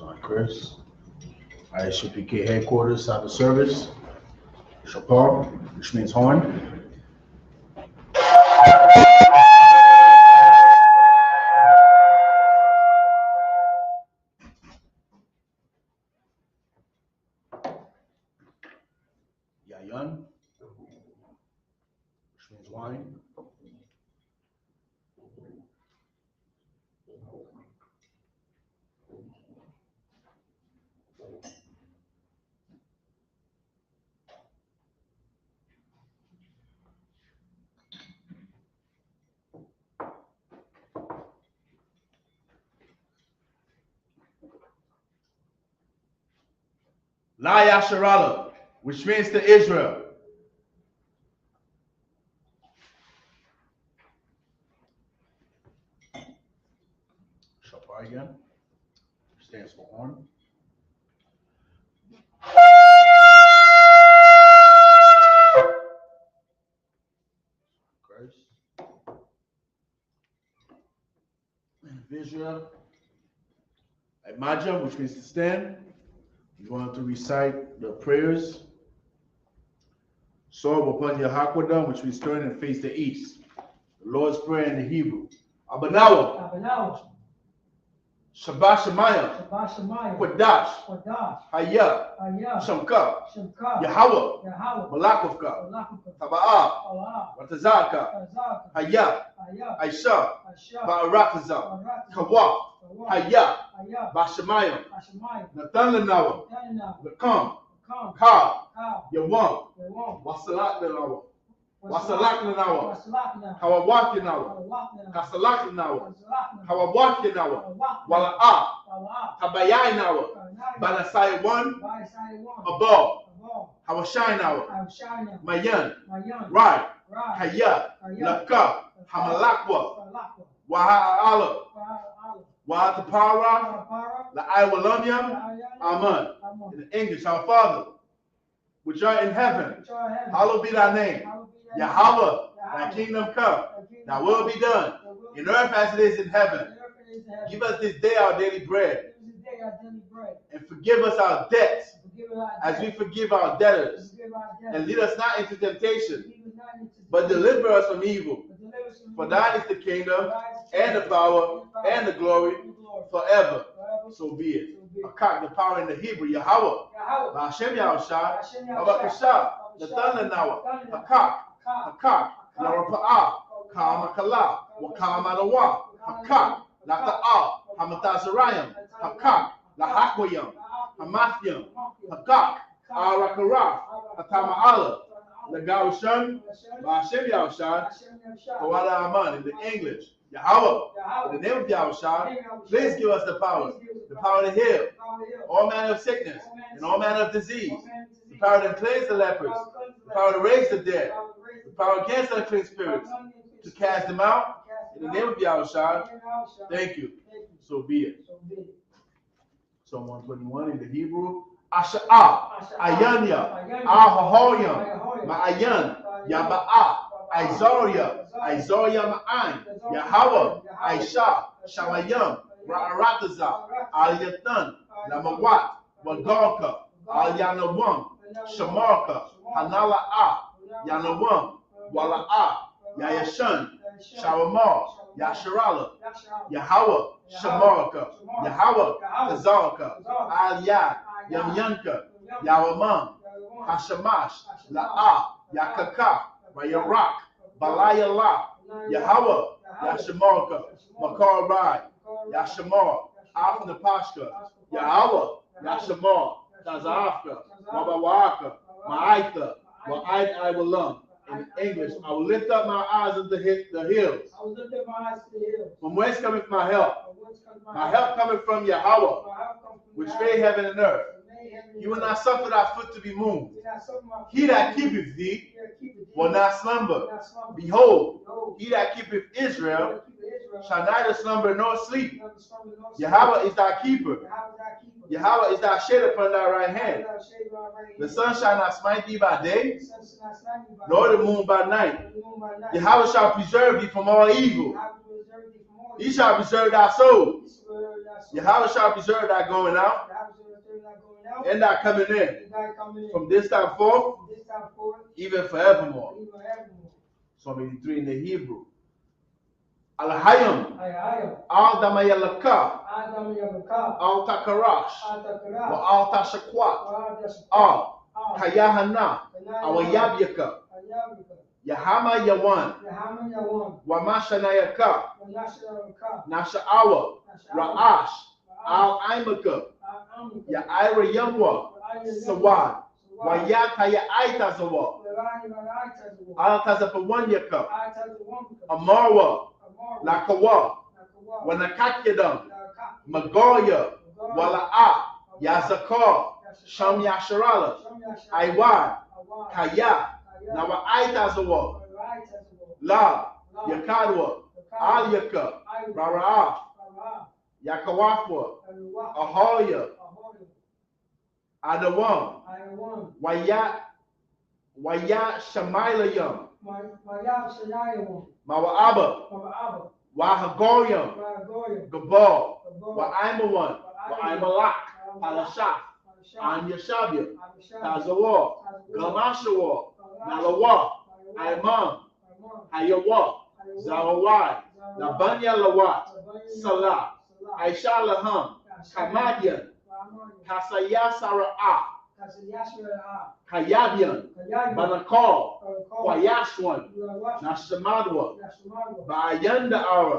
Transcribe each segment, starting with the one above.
Son Chris. Isupk headquarters, Sabbath service. Shapar, which means horn. Yayan, which means wine. La Yasharala, which means to Israel. Shapar again, stands for horn. Christ. Visual. Imagine, which means to stand. You're going to recite the prayers. Sob upon your Hakwadah, which means turn and face the east. The Lord's Prayer in the Hebrew. Abanawa. Shabbat Shemayim. Quadash. Hayah. Shamka. Yahweh. Malakuvka. Taba'ah. Ratazaka. Hayah. Aisha. Ba'arataza. Kawah. Hayah. Bashamayim. Nathan Lanawa. Lakam. Ka. Yawam. Wasalat Lanawa. Wasalak Lanawa. Hawawak Lanawa. Kasalak Lanawa. Hawawak Lanawa. Wala'ah. Habayai Nawa. Balasai one. Above. Hawashai Nawa. Mayan. Right. Hayah. Laka. Hamalakwa. Waha'ala. Wa'atapara. La'aiwalamyam. Amen. In English, our Father, which art in heaven, hallowed be thy name. Yahweh, thy kingdom come, thy will be done, in earth as it is in heaven. Give us this day our daily bread, and forgive us our debts, as we forgive our debtors. And lead us not into temptation, but deliver us from evil. For thine is the kingdom, and the power, and the glory, forever. So be it. Akak, the power in the Hebrew, Yahweh. Ba'ashem Yahushua, Abakashah, the thunder now. Akak, Larapa'ah, Kamakala, Wakamadawa, Akak, Lata'ah, Hamatazarayam, Akak, Lahakwayam, Hamathyam, Akak, Arakara, Atama'ala, Lagawishan, Ba'ashem Yahushua, Kawada Aman in the English. Yahweh, in the name of Yahushua, please give us the power to heal all manner of sickness and all manner of disease, the power to cleanse the lepers, the power to raise the dead, the power against unclean spirits, to cast them out. In the name of Yahushua, thank you. So be it. Psalm 121 in the Hebrew. Asha'ah, Ayanya, Ahahoyam, Ma'ayan, Yaba'ah, Izoria Ma'an, Yahweh, Aisha, Shamayam, Ra'arataza, Al-Yatan, Lamawat, Wagalka, Al-Yanawam, Shamarka, Hanala'ah, Yanawam, Wala'ah, Yayashan, Shawamar, Yasharala, Yahweh, Shamarka, Yahweh, Tazarka, Al-Yad, Yamyanka, Yawamam, Hashamash, La'ah, Yakaka, Yarak, Balayala, Yahweh, Yashamarka, Makar Rai, Yashamar, Afna Pashka, Yahweh, Yashamar, Tazafka, Wabawaka, Ma'aitha, Wa'ait I will love. In English, I will lift up my eyes unto the hills. From whence cometh my help? My help cometh from Yahweh, which made heaven and earth. You will not suffer thy foot to be moved. He that keepeth thee will not slumber. Behold, he that keepeth Israel shall neither slumber nor sleep. Yahweh is thy keeper. Yahweh is thy shade upon thy right hand. The sun shall not smite thee by day, nor the moon by night. Yahweh shall preserve thee from all evil. He shall preserve thy soul. Yahweh shall preserve thy going out and thy coming in from this time forth, even forevermore. Psalm 83 in the Hebrew. Al-Hayam, Al-Damayalaka, Al-Takarash, wa Al-Tashakwat, Al-Kayahana, Awayabyaka, Yahama Yawan, wa Mashanayaka, Nasha'awa, Ra'ash, Al-Aimaka, Ya'ira Yamwa, Sawad, wa Yataya Aitazawa, Al-Tazapawanyaka, Amarwa, Lakawa, Wanakakyadam, Magoya, Wala'a, Yazakar, Sham Yasharala, Aiwad, Kaya, Nawa Aitazawa, La, Yakadwa, Alyaka, Rara'a, Yakawafwa, Ahoya, Adawam, Waya Shamilayam, Mawa'aba, Wahagoyam, Gabal, Wa'aimawan, Wa'aimalak, Palashaf, Anyashabia, Tazawa, Gamashawa, Nalawa, Aiman, Ayawa, Zawawai, Labanya Lawat, Salah, Aisha Laham, Kamadian, Kasaya Sara'a, Kayabian, Banakal, Wayashwan, Nashamadwa, Bayanda Ara,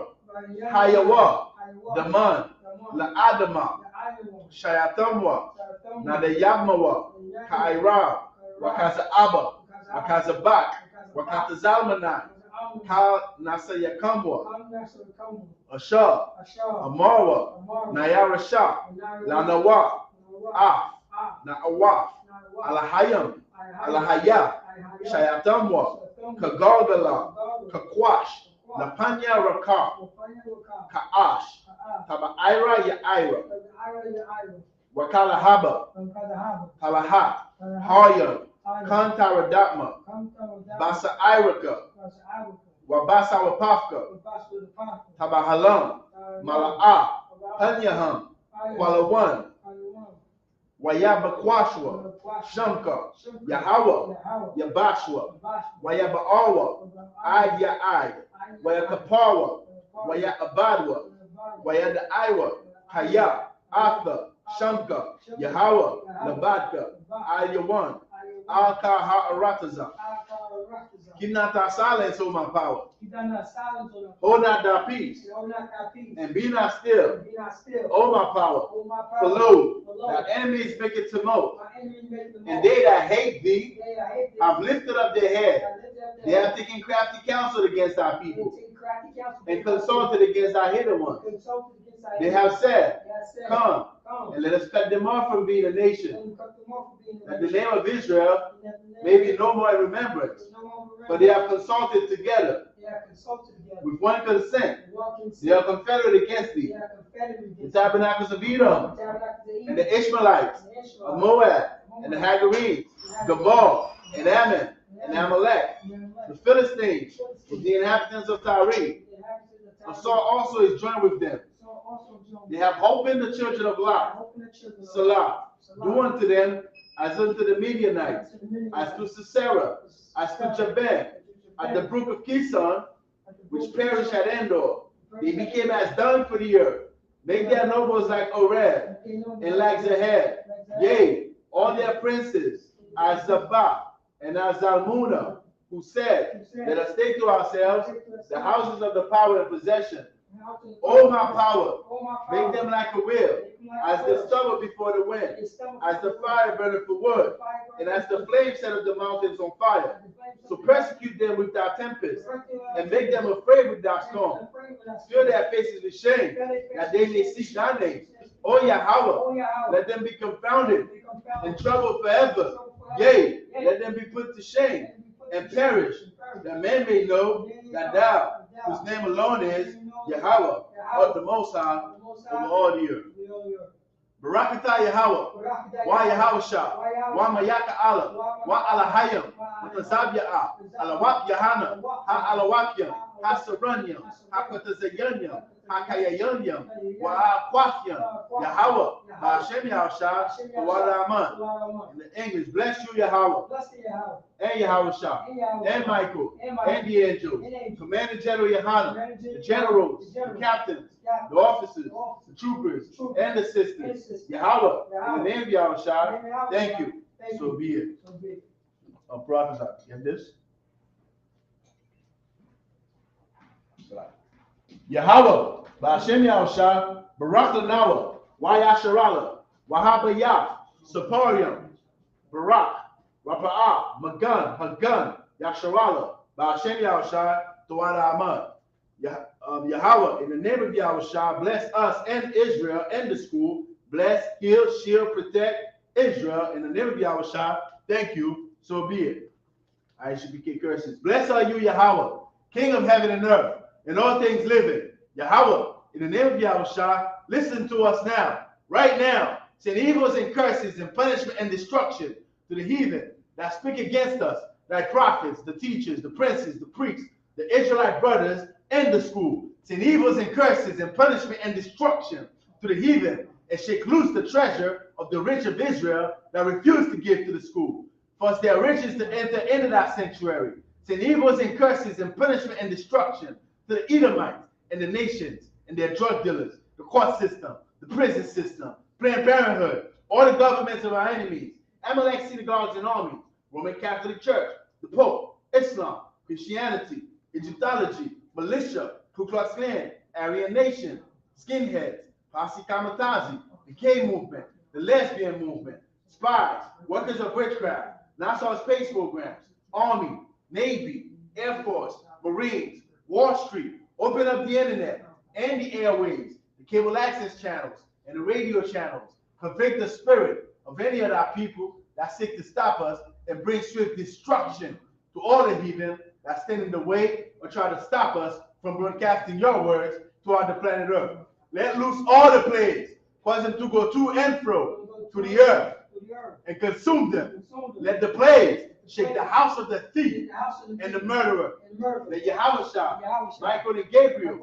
Hayawa, Daman, La'adama, Shayatamwa, Nadayamawa, Kaira, Wakaza Abba, Wakaza Bak, Wakata Zalmanai, Ka Nasayakamwa, Asha, Amarwa, Nayara Shah, Lanawa, Na'awa, Alahayam, Alahaya, Shayatamwa, Kagalgala, Kakwash, Lapanya Raka, Ka'ash, Tabaira Ya'ira, Wakalahaba, Kalahat, Hayam, Kantaradatma, Basa Iraka, Wabasa Wapafka, Tabahalam, Mala'a, Hanyaham, Kualawan, Wayabakwashwa, Shamka, Yahawa, Yabashwa, Wayabaawa, Id Ya'id, Wayakapawa, Wayabadwa, Wayadaiwa, Kaya, Atha, Shamka, Yahawa, Labadka, Ayawan, Alka Ha'arataza. Keep not thy silence, O my power. Hold not thy peace. And be not still, O my power. For lo, thy enemies make it tumult. And they that hate thee have lifted up their head. They have taken crafty counsel against thy people, and consulted against thy hidden ones. They have said, come, and let us cut them off from being a nation, that the name of Israel may be no more in remembrance. For they have consulted together with one consent. They are confederate against thee. The tabernacles of Edom, and the Ishmaelites of Moab, and the Hagarenes, Gabal, and Ammon, and Amalek, the Philistines, with the inhabitants of Tyre. And Saul also is joined with them. They have hope in the children of Lot. Salah. Do unto them as unto the Midianites, as to Sisera, as to Jabin, at the brook of Kison, which perished at Endor. They became as dung for the earth. Make their nobles like Oreb, and like Zahab. Yea, all their princes, as Zabah, and as Zalmunna, who said, let us take to ourselves the houses of the power and possession. O my power, make them like a wheel, as the stubble before the wind, as the fire burneth for wood, and as the flame setteth the mountains on fire. So persecute them with thy tempest, and make them afraid with thy storm. Fill their faces with shame, that they may seek thy name. O Yahweh, let them be confounded and troubled forever. Yea, let them be put to shame and perish, that men may know that thou, whose name alone is Yahweh, art the Most High over all the earth. Barakatah Yahweh, wa Yahweh Shah, wa Mayaka Allah, wa Alahayam, wa Tazabya'a, Alawak Yahana, ha Alawakyam, ha Saranyam, ha Katazayanyam, Hakayayunyam, Wa'akwafyam, Yahweh, Ba'ashem Yahushua, Tawadaman. In the English, bless you, Yahweh, and Yahushua, and Michael, and the angels, Commander General Yohanan, the generals, the captains, the officers, the troopers, and the sisters. Yahweh, in the name of Yahushua, thank you. So be it. Prophesy. You have this? Yahweh, Ba'ashem Yahushua, Barak Lanawa, Wayasharala, Wahabayah, Saparium, Barak, Rapa'ah, Magun, Hagun, Yasharala, Ba'ashem Yahushua, Tawada Ahmad. Yahweh, in the name of Yahushua, bless us and Israel and the school. Bless, heal, shield, protect Israel. In the name of Yahushua, thank you. So be it. I should be curses. Blessed are you, Yahweh, King of heaven and earth, and all things living. Yahweh, in the name of Yahushua, listen to us now, right now. Send evils and curses and punishment and destruction to the heathen that speak against us, thy prophets, the teachers, the princes, the priests, the Israelite brothers, and the school. Send evils and curses and punishment and destruction to the heathen, and shake loose the treasure of the rich of Israel that refuse to give to the school. For it's their riches to enter into that sanctuary. Send evils and curses and punishment and destruction to the Edomites and the nations and their drug dealers, the court system, the prison system, Planned Parenthood, all the governments of our enemies, Amalek synagogues and armies, Roman Catholic Church, the Pope, Islam, Christianity, Egyptology, militia, Ku Klux Klan, Aryan Nation, skinheads, Posse Kamikaze, the K movement, the lesbian movement, spies, workers of witchcraft, NASA space programs, Army, Navy, Air Force, Marines, Wall Street, open up the internet and the airwaves, the cable access channels and the radio channels. Convict the spirit of any of our people that seek to stop us and bring swift destruction to all the heathen that stand in the way or try to stop us from broadcasting your words throughout the planet Earth. Let loose all the plagues, cause them to go to and fro to the earth and consume them. Let the plagues shake the house of the thief and the murderer. Let Yahushua, Michael and Gabriel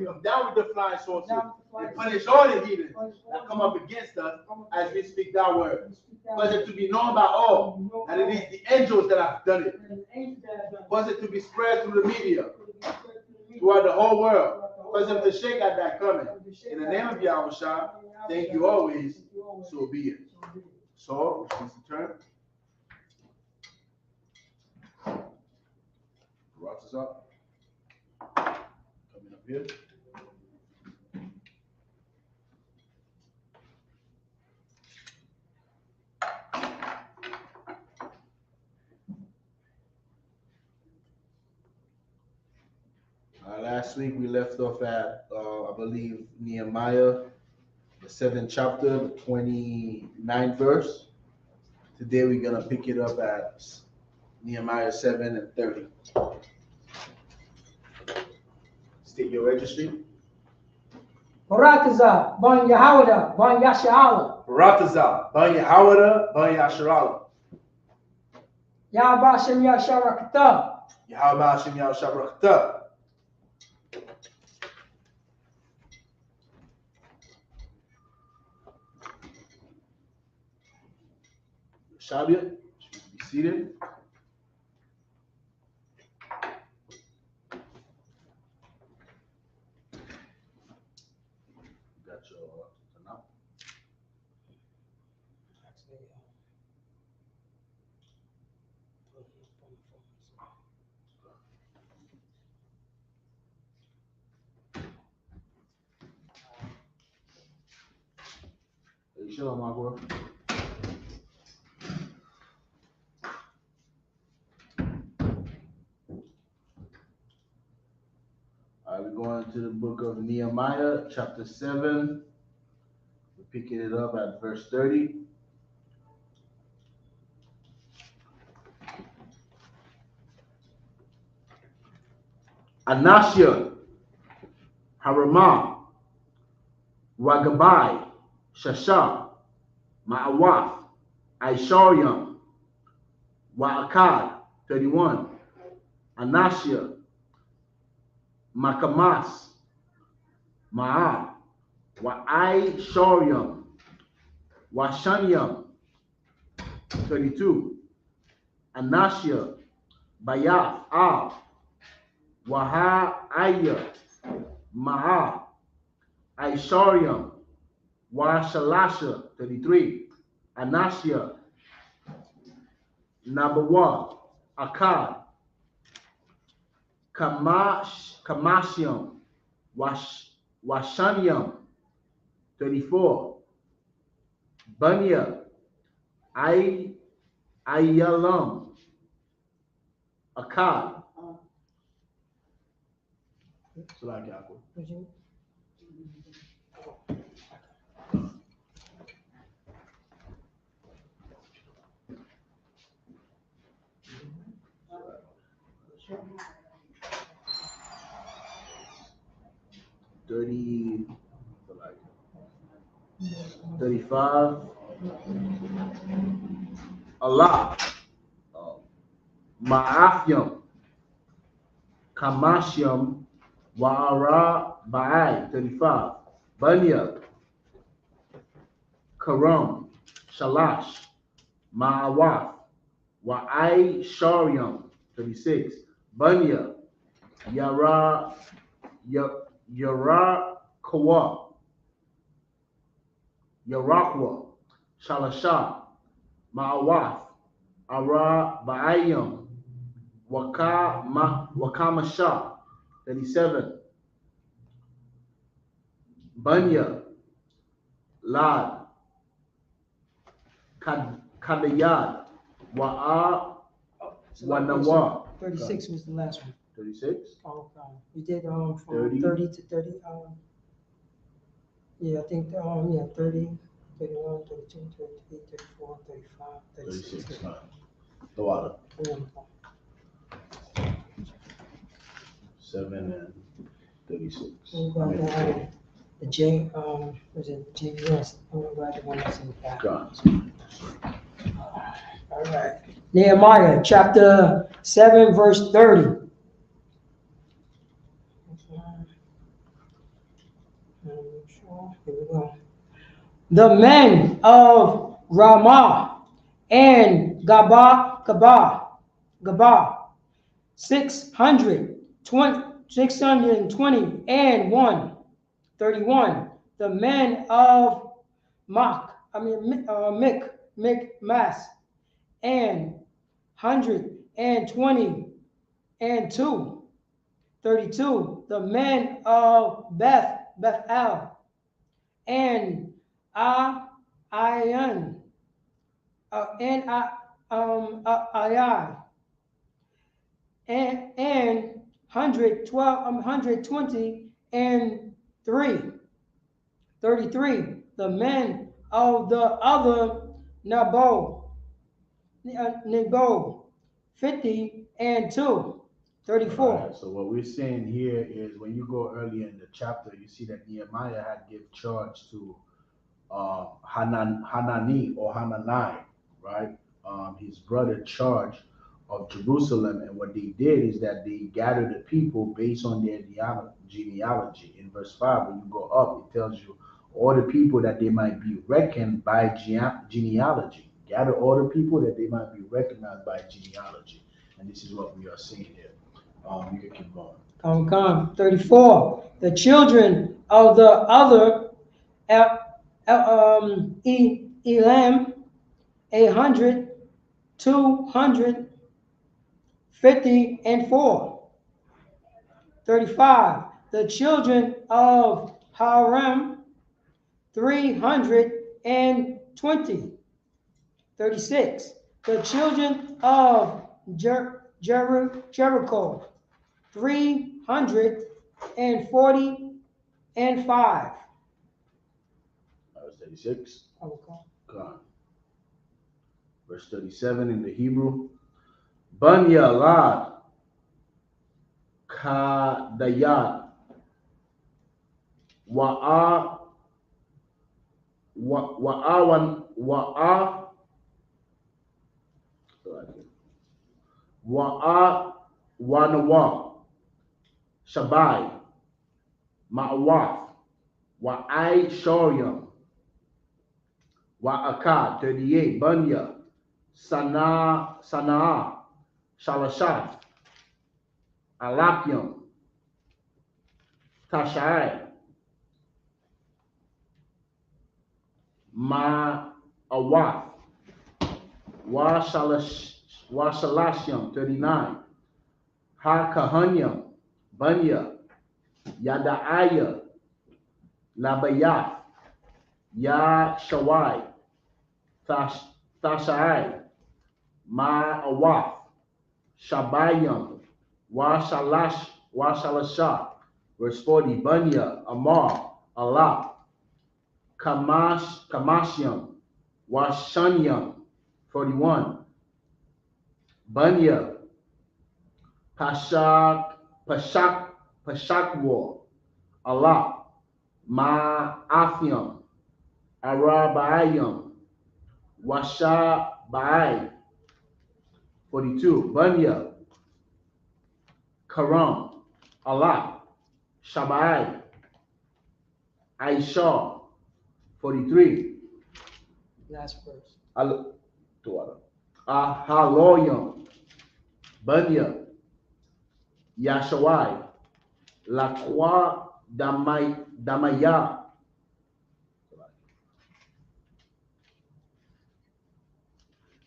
come down with the flying saucers and punish all the heathens that come up against us as we speak thy word. Cause it to be known by all that it is the angels that have done it. Cause it to be spread through the media throughout the whole world. Cause them to shake at that coming. In the name of Yahushua, thank you always. So be it. So, it's the turn. Rocks is up. Coming up here. Last week we left off at, I believe, Nehemiah, the 7th chapter, the 29th verse. Today we're going to pick it up at Nehemiah 7 and 30. State your registry. Barataza, Ban Yahawada, Ban Yasharala. Barataza, Ban Yahawada, Ban Yasharala. Yahweh Shem Yasharakata. Yahweh Shem Yasharakata. Shabbat, be seated. Got your now. Are you sure, my boy? We're going to the book of Nehemiah, chapter 7. We're picking it up at verse 30. Anashia, Haramah, Ragabai, Shashah, Ma'awath, Aishariam, Wa'akad, 31. Anashia, Makamas, Ma'a, Wa'ai Shorium, Washanium, 32. Anashia, Bayath, Waha Aya, Ma'a, Aisharium, Washalasha, 33. Anashia, Nabawa, Akkad, Kamashium, Washanium, 34. Bunya, Ayalam, Akkad. Mhm. 30, 35. Allah, Ma'afyam, Kamashyam, Wa'ara Ba'ai, 35. Bunya, Karam, Shalash, Ma'awaf, Wa'ai Sharyam, 36. Bunya, Yara, Yara Kawa, Yarakwa, Shalasha, Ma'awaf, Ara Ba'ayam, Wakamasha, 37. Bunya, Lad, Kadayad, Wa'a, So Wanawa. 36 was the last one. 36? Oh, we did from 30. 30 to 30. Yeah, I think 30, 31, 32, 33, 34, 35, 36. 36. The water. 7 and 36. The J, was it JVS? I'm gonna write the one that's in the back. God's. All right. Nehemiah chapter 7, verse 30. Here we go. The men of Ramah and Gaba, 620 and 131. The men of Mikmas and 120 and 232. The men of Bethel and Ayan and Ayai and 120 and 33. The men of the other Nebo 50 and 234. Right, so what we're saying here is when you go earlier in the chapter, you see that Nehemiah had give charge to Hanani or Hanani, right? His brother charge of Jerusalem, and what they did is that they gathered the people based on their genealogy. In verse 5, when you go up, it tells you all the people that they might be reckoned by genealogy. Gather all the people that they might be recognized by genealogy. And this is what we are seeing here. You can keep going. Come. 34. The children of the other Elam, 100, 250 and 4. 35. The children of Haram, 320. 36. The children of Jericho, 340 and 5. That was 36. Okay. God. Verse 37 in the Hebrew. Banya Lad Kadayat Wa'a Wanawa Shabai Ma'awaf Wa'ai Shorium, Wa'akad, 38, Bunya, Sanaa, Shalashath, Alapium, Tashai, Ma'awath, Washalashim, 39, Ha-Kahanyam, Bunya, Yada'aya, Labayath, Ya Shawai, Thashai, Ma'awath, Shabayam, Washalasha, verse 40, Bunya, Amar, Allah, Kamashyam, Washanyam, 41, Bunya, Pashakwa, Allah, Ma'afyam, Arabayam, Washabai, 42, Bunya, Karam, Allah, Shabai, Aisha, 43. Last verse. Ahaloyam, Bunya, Yashawai, La Croix Damaya,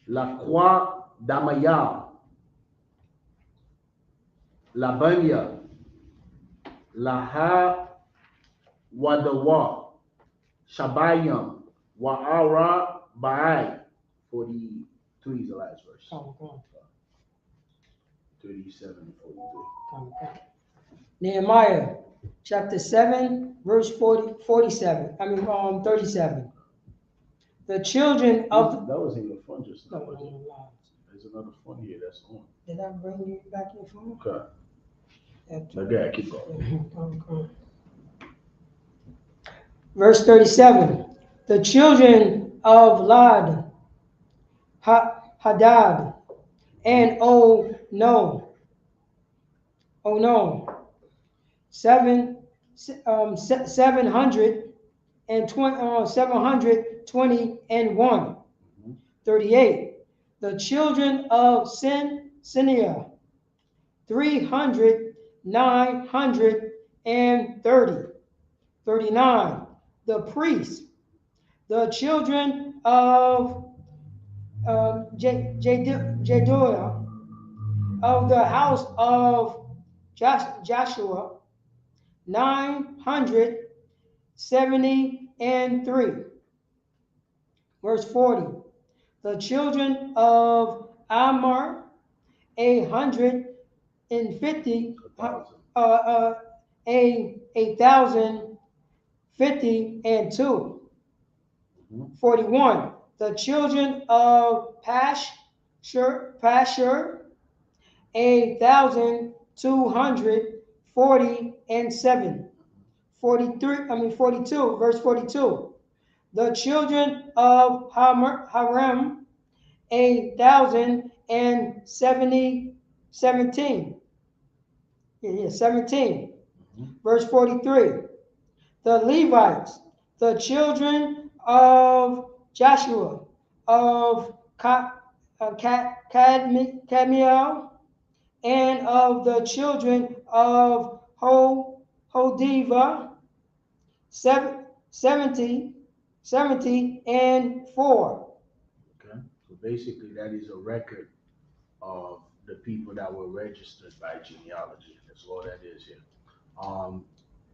La Croix Damaya, La Bunya, Laha Wadawa, Shabayam, Wa'ara Bai, 43 is the last verse. Come on. 37 and 43. Come. Nehemiah chapter 7, verse 47. 37. The children of that wasn't even fun just now. no. There's another fun here that's on. Did I bring you back your phone? Okay. Okay, keep going. Come. Verse 37. The children of Lad, Hadad, and no, 720 38. The children of Sinia, 930. 39. The priests, the children of Jediah, of the house of Joshua, 973. Verse 40. The children of Ammar, 150. 1,052. 41. The children of Pashur, 1,247. 42. Verse 42. The children of Haram, 1,017. 17. Verse 43. The Levites, the children of Joshua, of Cadmiel, and of the children of Hodiva, 70 and 4. Okay, so basically that is a record of the people that were registered by genealogy. That's all that is here.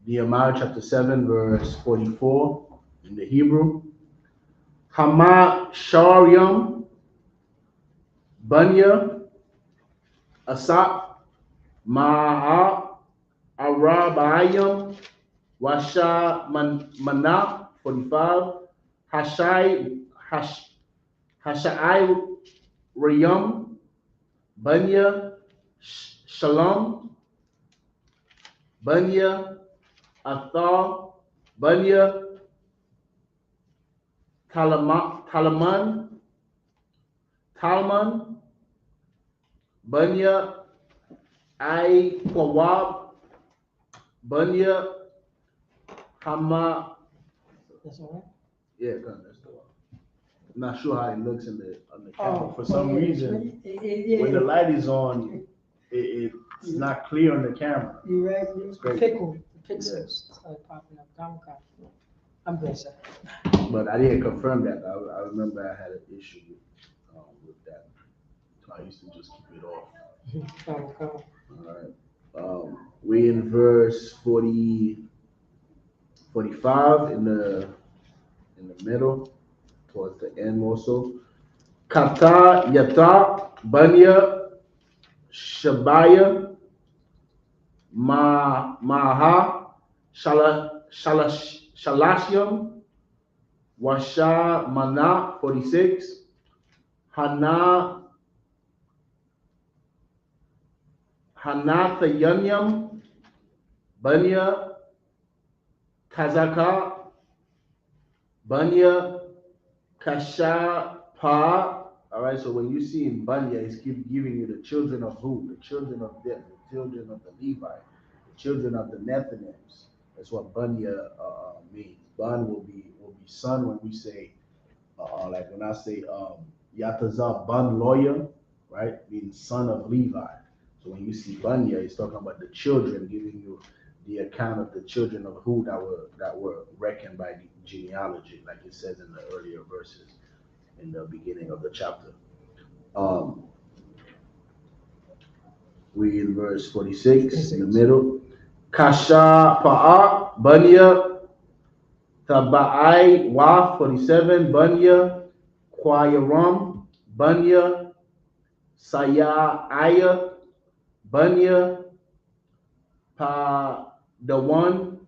Nehemiah chapter 7, verse 44 in the Hebrew. Hama Shariam, Bunya, Asap, Ma'a, Arabayam, Washa Mana, 45, Hashai Rayam, Bunya, Shalom, Bunya, Athar, Bunya, Talman, Bunya, Ai Kwawab, Bunya, Hama. That's all right. Yeah, that's the one. I'm not sure how it looks on the Oh, camera. For some reason, yeah. when the light is on, it's not clear on the camera. You're right. It's great. Pickle, the pixels started popping up. I'm good, sir. But I didn't confirm that. I remember I had an issue with that. So I used to just keep it off. Come. All right. We in verse 40, 45 in the middle, towards the end also. Kata Yata Banya Shabaya Maha Shalashim Washa Mana 46 Hanathayanyam Banya Kazaka Banya Kashapa. All right, so when you see in Banya, it's keep giving you the children of who? The children of them, the children of the Levi, the children of the Nethinims. That's what Banya means. Ban will be son when we say, like when I say Yatazah Ban lawyer, right? Means son of Levi. So when you see Banya, it's talking about the children, giving you the account of the children of who that were reckoned by the genealogy, like it says in the earlier verses in the beginning of the chapter. We in verse 46 in the middle. Kasha Pa'a Banya Taba'ai Wa 47 Banya Kwayaram Banya Sayaya Banya Pa the one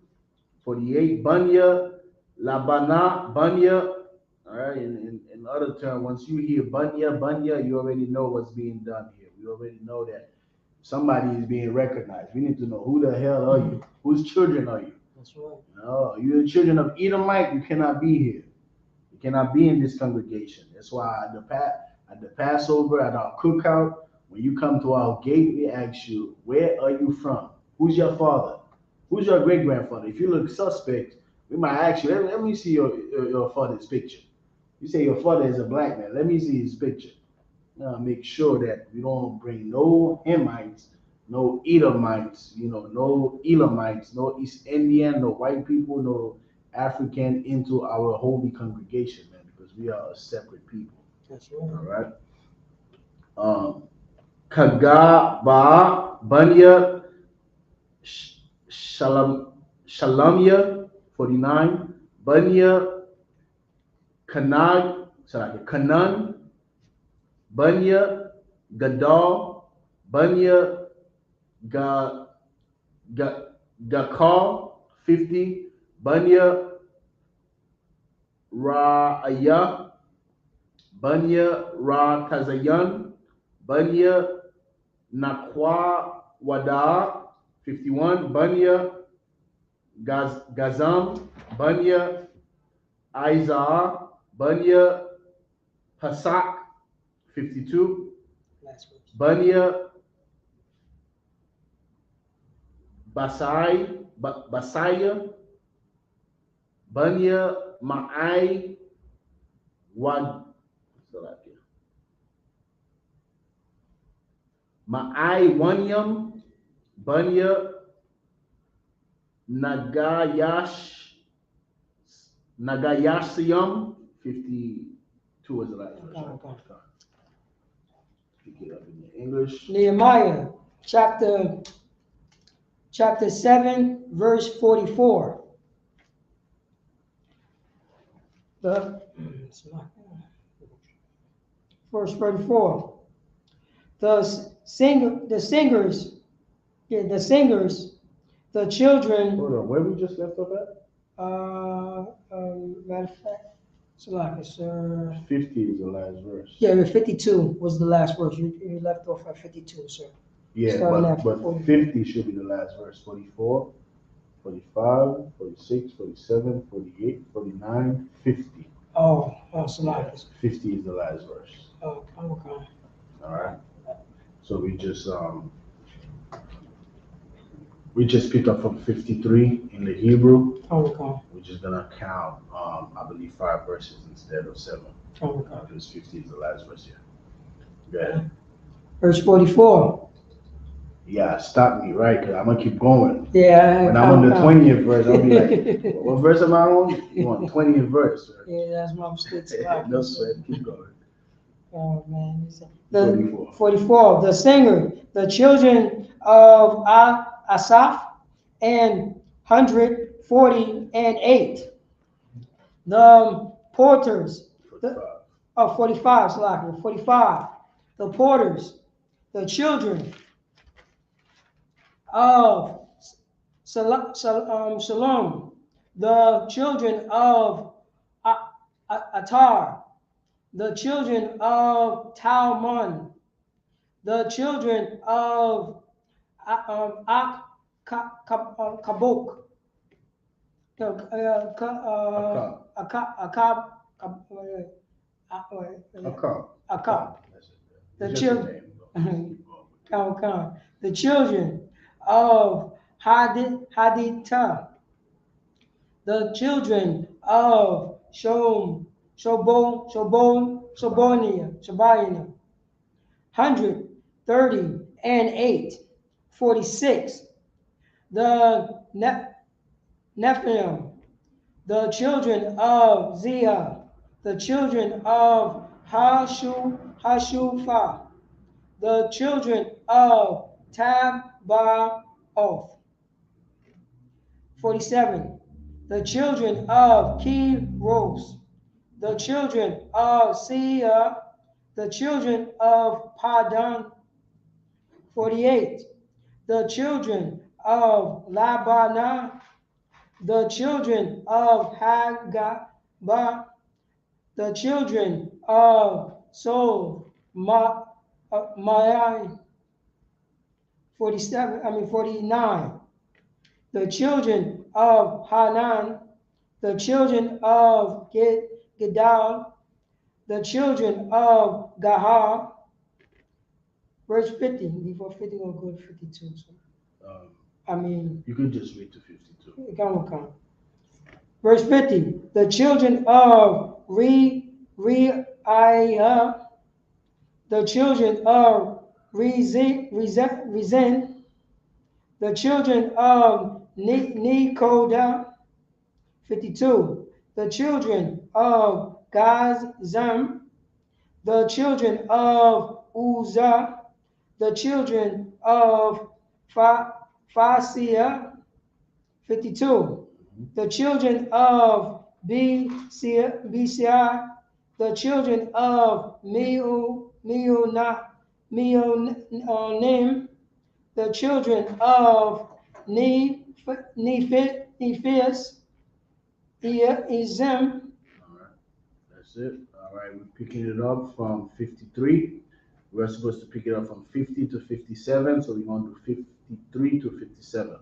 48 Banya Labana Banya. All right, in other terms, once you hear Banya, you already know what's being done here. We already know that somebody is being recognized. We need to know who the hell are you? Whose children are you? That's right. No, you're the children of Edomite. You cannot be here. You cannot be in this congregation. That's why at the Passover, at our cookout, when you come to our gate, we ask you, where are you from? Who's your father? Who's your great grandfather? If you look suspect, we might ask you, let me see your father's picture. You say your father is a black man. Let me see his picture. Make sure that we don't bring no Hamites, no Edomites, no Elamites, no East Indian, no white people, no African into our holy congregation, man, because we are a separate people. That's right. All right. Kagaba Banya Shalamya 49 Banya Kanan Banya Gadal Banya Gakal 50 Banya Ra'aya Banya Ra Tazayan Banya Nakwa Wada 51 Banya Gazam Banya Isaiah Banya Pasak 52 Banya Basaya Banya Ma'ai Wad Ma'ai Wanyam Banya Nagayasiyam 52 is the last verse. Okay. Pick it up in the English. Nehemiah chapter 7, verse 44. Verse 44. The singers, the children. Hold on, where we just left off at? Matter of fact, sir. 50 is the last verse. Yeah, 52 was the last verse. You left off at 52, sir. Yeah, but 50 should be the last verse. 44, 45, 46, 47, 48, 49, 50. Oh, Salaki. 50 is the last verse. Oh, okay. All right. So we just We just picked up from 53 in the Hebrew. Okay. We're just gonna count, I believe, 5 verses instead of 7. Okay. Because 50 is the last verse here. Go ahead. Verse 44. Yeah, stop me, right? Because I'm gonna keep going. Yeah. When I'm on the 20th verse, I'll be like, what verse am I on? You want 20th verse, right? Yeah, that's my mistake. No sweat, keep going. Oh man. 44. 44. The singer, the children of Asaph, and 148. The porters, 45. 45, Salaki, 45. The porters, the children of Shalom, the children of Atar, the children of Talmon, the children of Kabuk, Akab, the children, the children of Haditha, the children of Shobonia, 138, 46. The Nephilim, the children of Zia, the children of Hashupha, the children of Tabbaoth. 47. The children of Keros, the children of Sia, the children of Padan. 48. The children of Labana, the children of Hagaba, the children of Ma'ai. 49. The children of Hanan, the children of Gedal, the children of Gahar. Verse 50. Before 50, we'll go to 52. So, you could just read to 52. Come. Verse 50. The children of Reiah, the children of Rezen, the children of Nekoda. 52. The children of Gazam, the children of Uzzah, the children of Fasia. 52. The children of BCI, the children of Meonim, the children of Nephias, Izim. All right, that's it. All right, we're picking it up from 53. We're supposed to pick it up from 50 to 57, so we're going to do 53 to 57.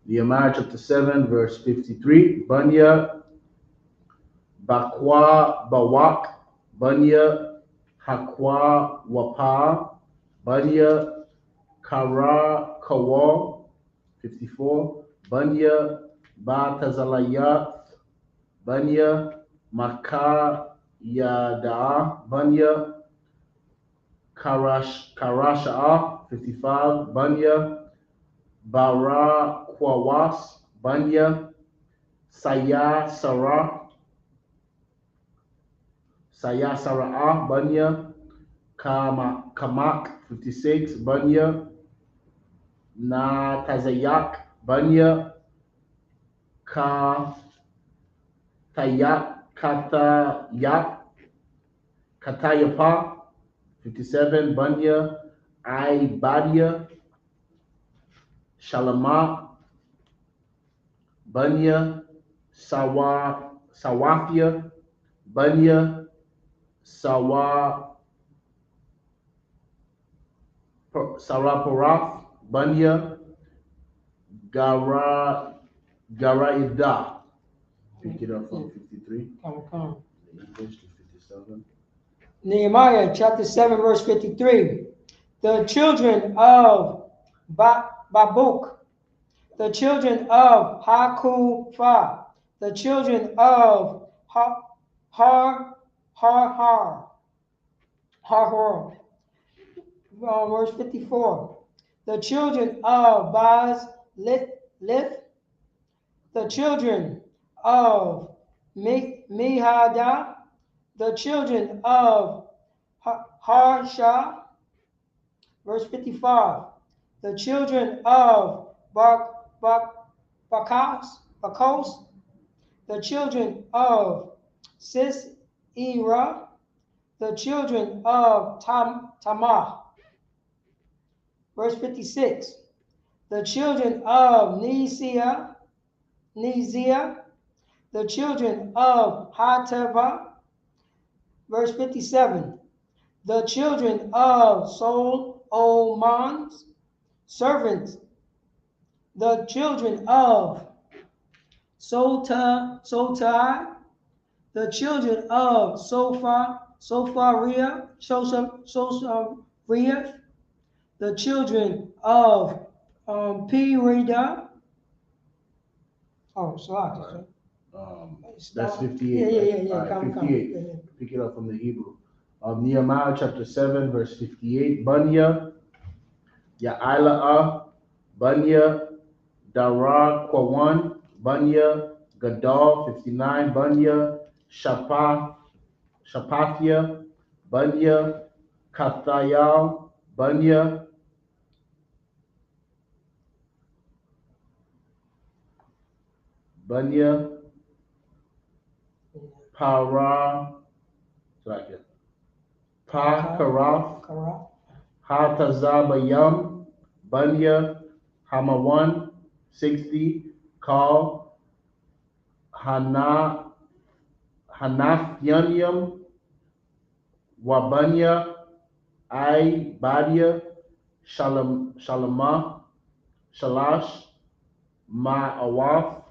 Nehemiah chapter 7, verse 53. Banya, Bakwa, Bawak, Banya, Hakwa, Wapa, Banya, Kara, Kawa. 54. Banya, Batazalayat, Banya, Makar, Yada, Banya, Karasha. 55. Banya, Bara Kwawas, Banya, Saya Sarah, Banya, Kamak. 56. Banya, Natazayak, Banya, Katayapa. 57. Banya, Ibadia, Shalama, Banya, Sawafia, Banya, Saraporath, Banya, Garaida. Pick it up from 53. Come. English to 57. Nehemiah chapter 7, verse 53. The children of Babuk, The children of Hakufa. The children of Har. Verse 54. The children of Lith. The children of Mihada. The children of Harsha. Verse 55. The children of Bakos. The children of Sisera. The children of Tamar. Verse 56. The children of Nizia. The children of Hatava. Verse 57. The children of Solomon, servants. The children of Sotai. The children of Sophariah. The children of Perida. Oh, sorry. That's 58. Yeah. All right, Come. 58. Yeah. Pick it up from the Hebrew. Nehemiah chapter 7, verse 58. Bunya, Ya'ila'ah, Bunya, Dara Kwawan, Bunya, Gadal 59, Bunya, Shapathia, Bunya, Kathayal, Bunya, Pakarath, Hatazabayam, Bunya, Hamawan 60, Kal, Hanathyanim, Wabanya, Badia, Shalamah, Shalash, Ma'awath,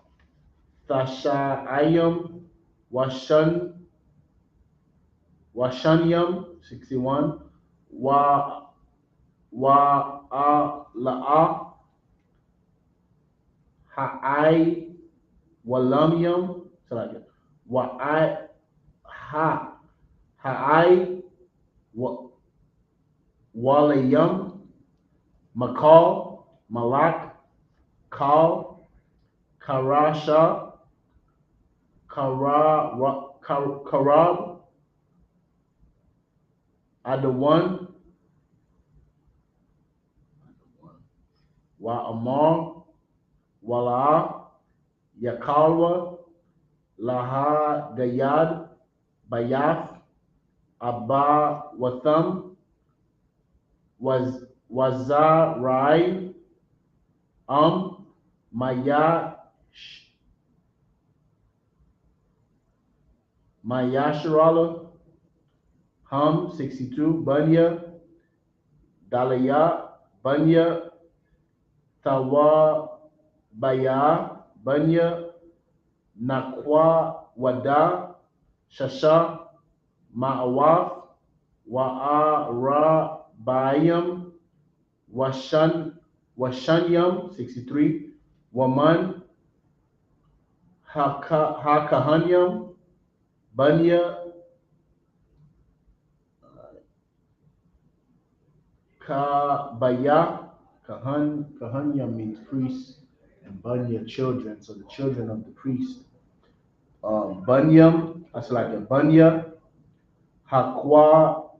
Thashayim, Washanyam, 61, Wa'ala'ah, Ha'ai, Walamyam, Ha'ai, Walayam, Makal, Malak, Kal, Karasha, Karab, Adawan, Wa'amar, Wala, Yakalwa, Laha Gayad, Bayath, Abba Watham, Wazarai, Mayasharala, 62, Bunya, Dalaya, Bunya, Tawabaya, Bunya, Nakwa Wada, Shasha, Ma'awaf, Wa'arabayam, Washanyam, 63, Waman, Hakahanyam, Bunya, Kabaya, Kahanya means priest, and Bunya children, so the children of the priest. Bunyam, that's like a Bunya, Hakwa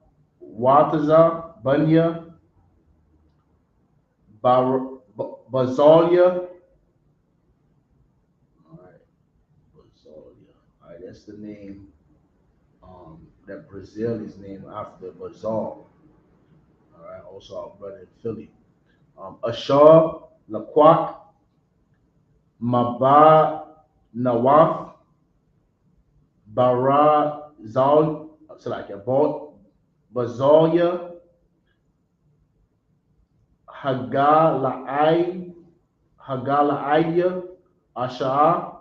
Wataza, Bunya, Bazalia. Alright, Bazalia. Alright, that's the name that Brazil is named after Bazal. Alright, also our brother in Philly. Ashar, Laquak, Maba Nawaf, Bara Zal, so like a Bazalia, Hagalaiya, Asha,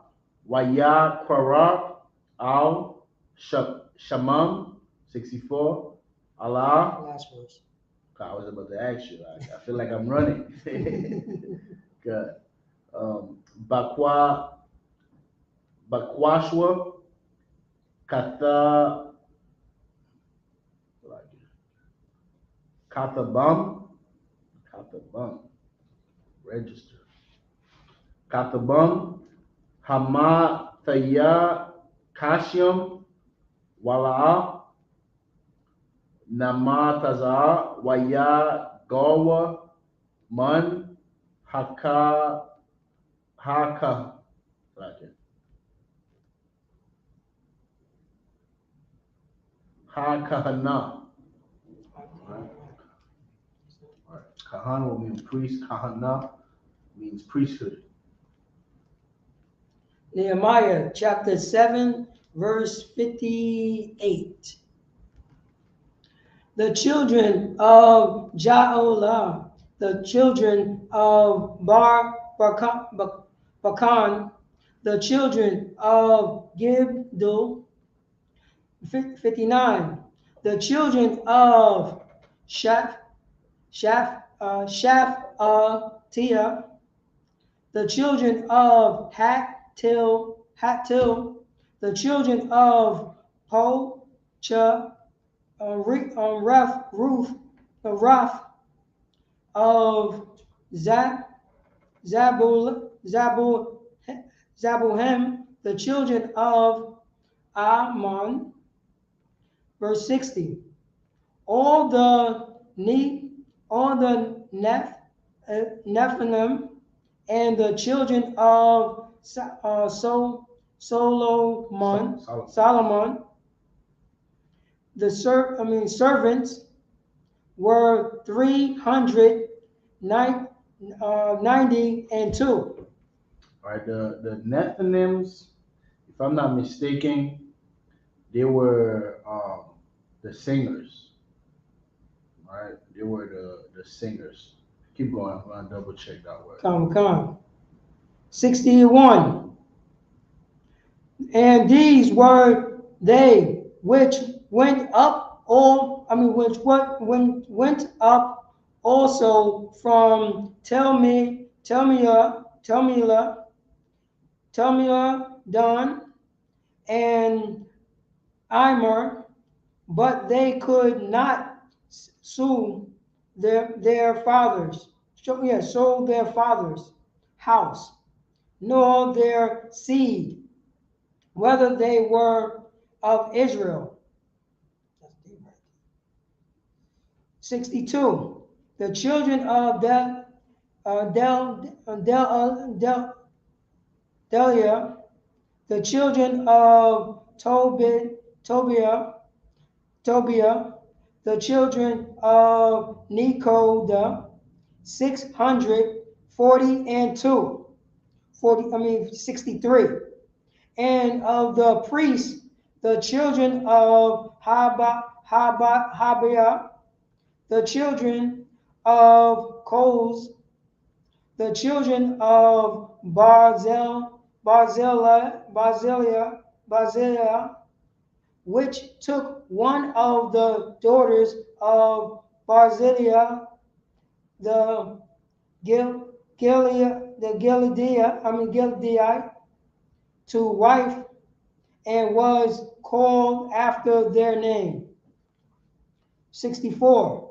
Waya Kwara, Al, Shamam, 64, Allah. Last verse. I was about to ask you. I feel like I'm running. Good. Bakwashwa, Katha, Katabam, register. Katabam, Hamataya, Kashyam, Wala'a, Namataza, Waya, Gawa, Man, Haka, Hakahana. Kahana will mean priest. Kahana means priesthood. Nehemiah chapter 7, verse 58. The children of Jaolah, the children of Bakan, the children of Gibdul, 59. The children of Shaphatia, the children of Hattil, the children of Pocha, Raph of Zabuhem, the children of Ammon, verse 60. All the Nephilim and the children of Solomon, the servants were 392. All right, the Nephilims, if I'm not mistaken, they were the singers. All right, they were the singers. Keep going. I'm gonna double check that word. Come. 61. And these were they which went up went up also from Telmia, Dan, and Immer, but they could not sue their fathers. Sold their father's house, nor their seed, whether they were of Israel. 62. The children of Delia, the children of Tobiah, the children of Nekoda, 642. 63. And of the priests, the children of Habiah, the children of Koz, the children of Barzillai, which took one of the daughters of Barzillai, the Gileadite, to wife, and was called after their name. 64.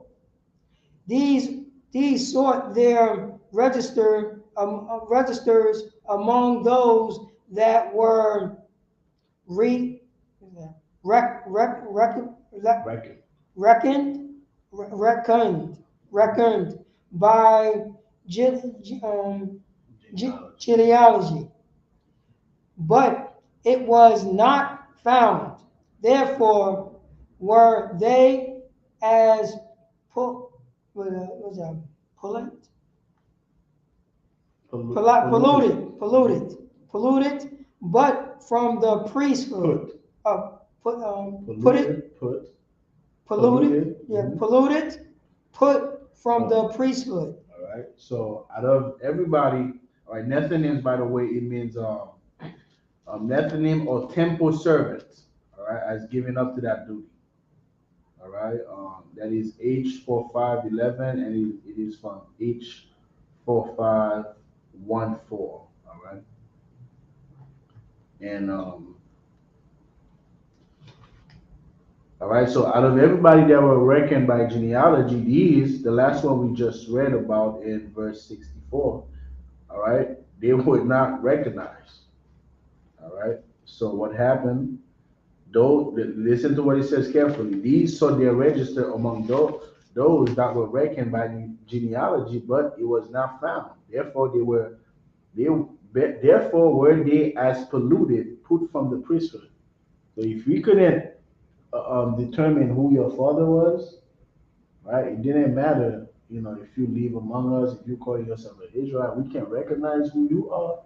These sought their registers among those that were reckoned by genealogy, but it was not found. Therefore were they as polluted, but from the priesthood, put from the priesthood. All right. So out of everybody, all right, Nethinims, by the way, it means Nethinim or temple servants. All right, as giving up to that duty. All right. That is H4511, and it is from H45 1:4. All right. And all right, so out of everybody that were reckoned by genealogy, these, the last one we just read about in verse 64, all right, they were not recognized. All right. So what happened? Though, listen to what it says carefully. These saw their register among those that were reckoned by genealogy, but it was not found. Therefore, they therefore were they as polluted, put from the priesthood. So if we couldn't determine who your father was, right? It didn't matter, if you live among us, if you call yourself an Israelite, we can't recognize who you are.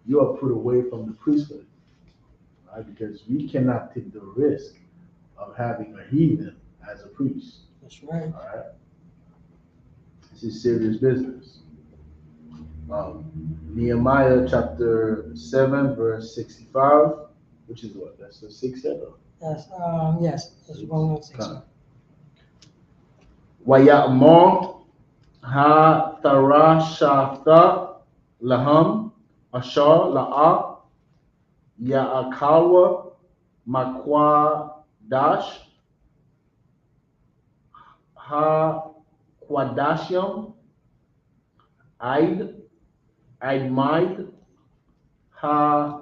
You are put away from the priesthood, right? Because we cannot take the risk of having a heathen as a priest. That's right. All right, this is serious business. Nehemiah chapter 7, verse 65, which is what? That's the sixth chapter. That's yes, that's 116. Wayamor ha tarashafta laham ashar la'a ya'akawa makwa dash ha kwadashim I'd mind ha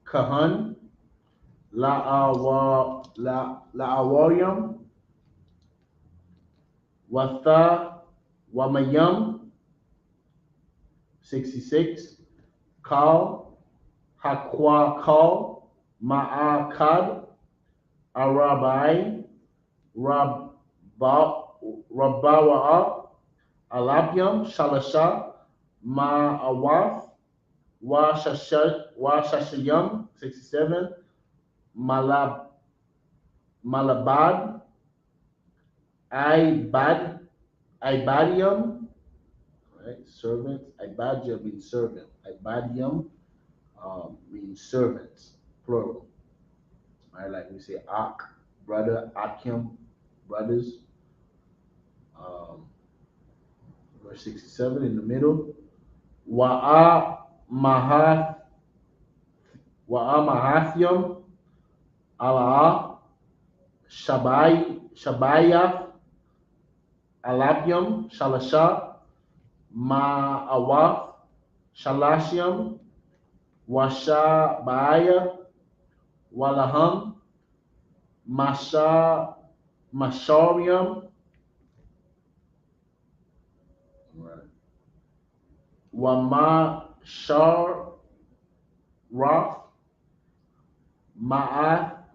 kahan la'awarium watha wamayam 66 kal hakwa kal ma'akad arabai rabawa alapium shalasha ma'awath Washashayam 67, Malabad, Ibadium, right? Servant. Ibadia means servant. Ibadium means servants, plural. Right? Like we say Ak, brother, Akim, brothers. Um, verse 67 in the middle. Wa'a Mahath Mahathium Allah Shabaya Alapium Shalasha Ma'awaf Shalashium Washabaya Walaham Masharium Wamashar Raf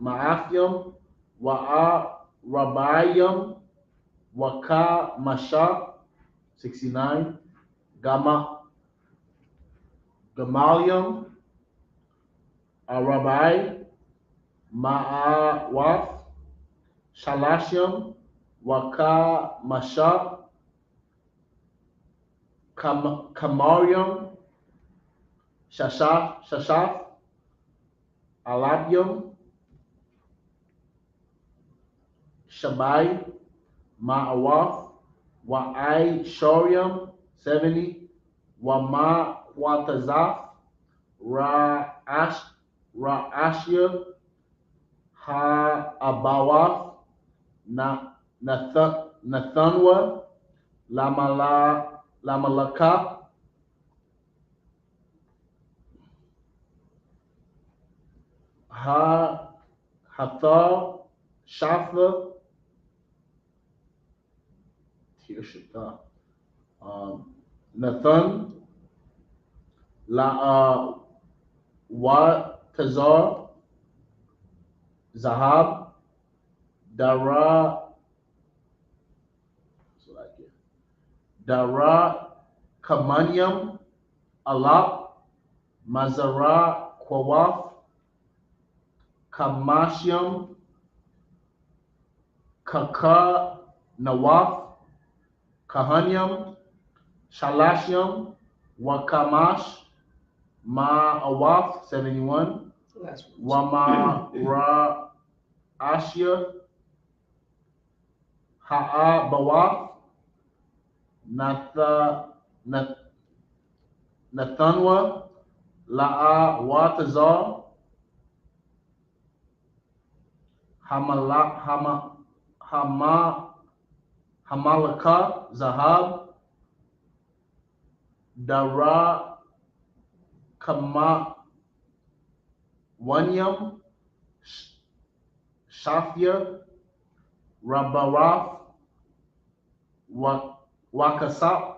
Ma'athium Wa'a Rabayum Waka Masha 69 Gamalium Arabai Ma'awaf Shalashim Waka Masha Kamarium Shashaf Alabium Shabai Ma'awaf Wa'ai Shorium 70 Wama Watazaf Ra'ashir Ha'abawaf Nathanwa Lamalaka Hathar Shafa Tirshita Nathan La Watazar Zahab Dara Kamanium Alap Mazara Kwawaf Kamashium Kaka Nawaf Kahanium Shalashium Wakamash Ma'awaf 71 Wama Ra Ashia Ha'a Bawaf Nathanwa, La'a Watazar, Hamalaka, Zahab, Dara Kama Wanyam, Shafia, Rabarath, Wakasap,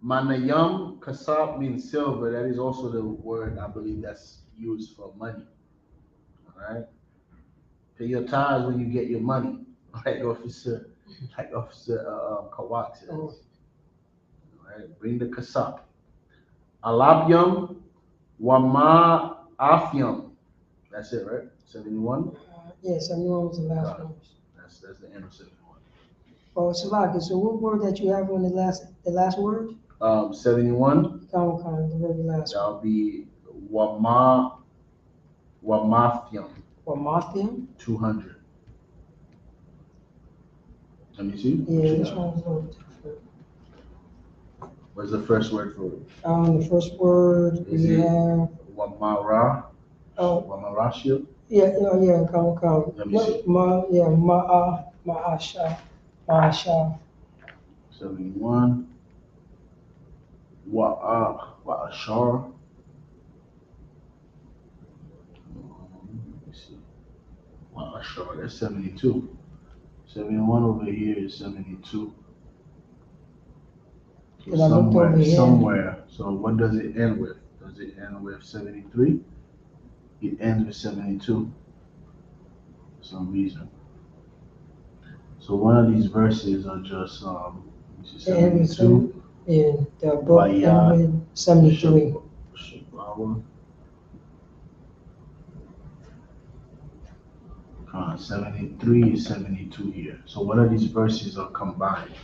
Manayam. Kasap means silver. That is also the word I believe that's used for money. All right. Pay your tithes when you get your money, like Officer Kawak says. All right. Bring the kasap. Alapium, Wama Afyam. That's it, right? 71? Yeah, 71 was the last one. That's the end of 71. Oh, Salaki, so what word that you have on the last word? 71. The very last one. That'll be Wamafyam. Wamafyam? 200. Let me see. Yeah, this one's a little different. What's the first word for it? The first word we have Wamara. Oh. Wamarashia. Yeah, come. Let me see. Ma'asha. 71. Wa'ashar. Let me see. Wa'ashar. That's 72. 71 over here is 72. Somewhere. So what does it end with? Does it end with 73? It ends with 72 for some reason. So one of these verses are just 72. In the book 73. 73 is 72 here. So one of these verses are combined.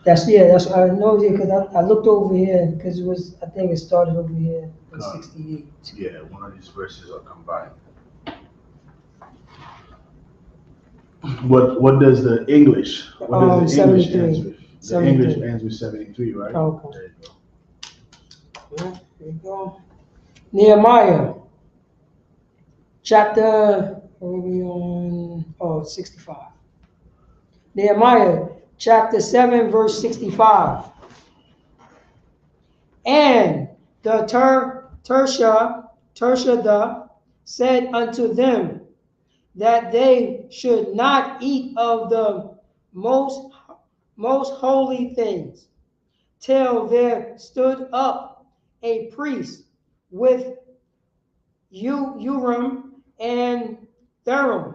That's I know because I looked over here because I think it started over here in 68. Yeah, one of these verses are combined. What does the English? What does the English ends with? The 73. English ends with 73, right? Okay. There you go. Nehemiah, chapter, where are we on? 65. Nehemiah, chapter 7, verse 65. And the Tershada said unto them that they should not eat of the most holy things, till there stood up a priest with Urim and Thummim.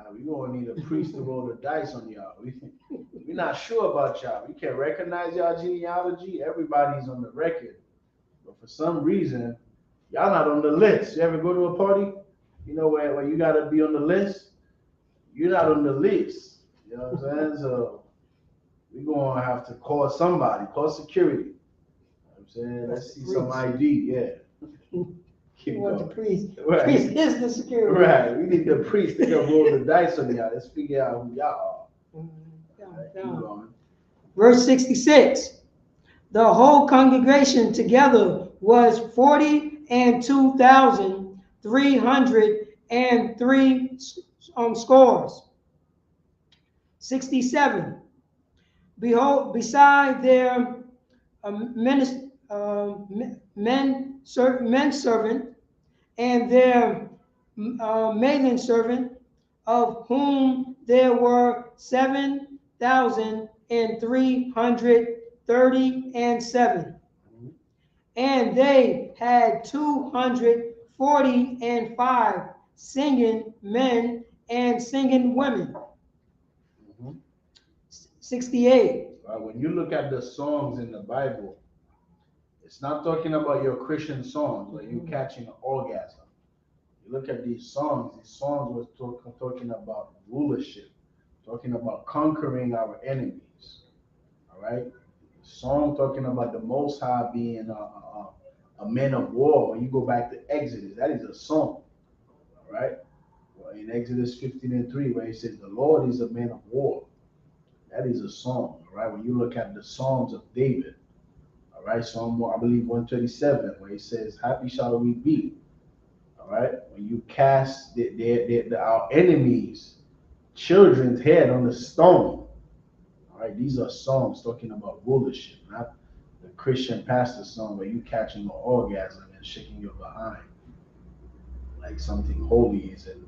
We're going to need a priest to roll the dice on y'all. We're not sure about y'all. We can't recognize y'all genealogy. Everybody's on the record. But for some reason, y'all not on the list. You ever go to a party, where you got to be on the list? You're not on the list. You know what I'm saying? So we're going to have to call somebody, call security. You know what I'm saying? Let's see some ID, yeah. You want the priest. Right. Priest is the security. Right. We need the priest to come roll the dice on y'all. Let's figure out who y'all are. Keep going. Verse 66. The whole congregation together was 42,303 scores. 67. Behold, beside their men servant and their maiden servant, of whom there were 7,337, and they had 245 singing men and singing women. 68. When you look at the songs in the Bible, it's not talking about your Christian songs where you're catching an orgasm. You look at these songs were talking about rulership, talking about conquering our enemies. All right? The song talking about the Most High being a man of war. When you go back to Exodus, that is a song. All right? Well, in Exodus 15:3, where he says, the Lord is a man of war. That is a song. All right? When you look at the Psalms of David, all right? Psalm, I believe 137, where he says, "Happy shall we be." All right, when you cast our enemies' children's head on the stone. All right, these are songs talking about rulership, not the Christian pastor song where you catching an orgasm and shaking your behind, like something holy is in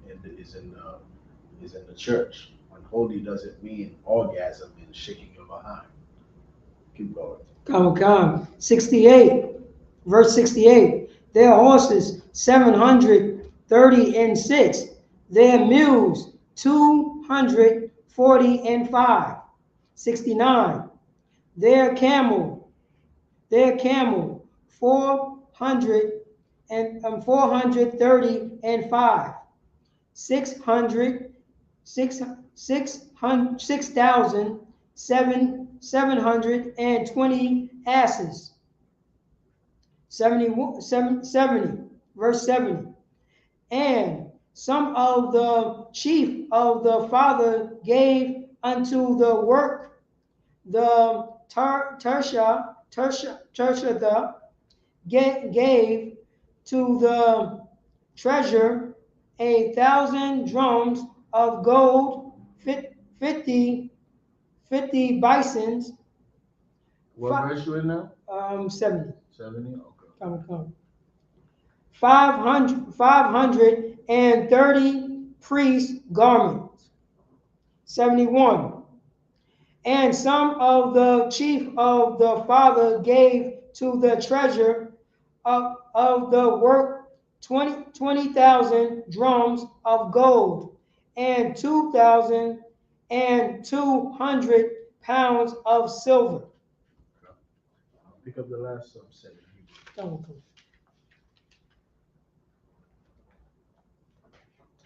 the church. When holy doesn't mean orgasm and shaking your behind. Keep going. Come. 68, verse 68. Their horses 736, their mules 245. 69. Their camel 435. 600, 6,720 asses. 70, verse 70. And some of the chief of the father gave unto the work the Tersha gave to the treasure 1,000 drums of gold, 50 bisons. What verse you in now? 70. 70? Okay. Come. 530 priest garments. 71. And some of the chief of the father gave to the treasure of the work 20,000 drums of gold and 2,200 pounds of silver. I'll pick up the last subset.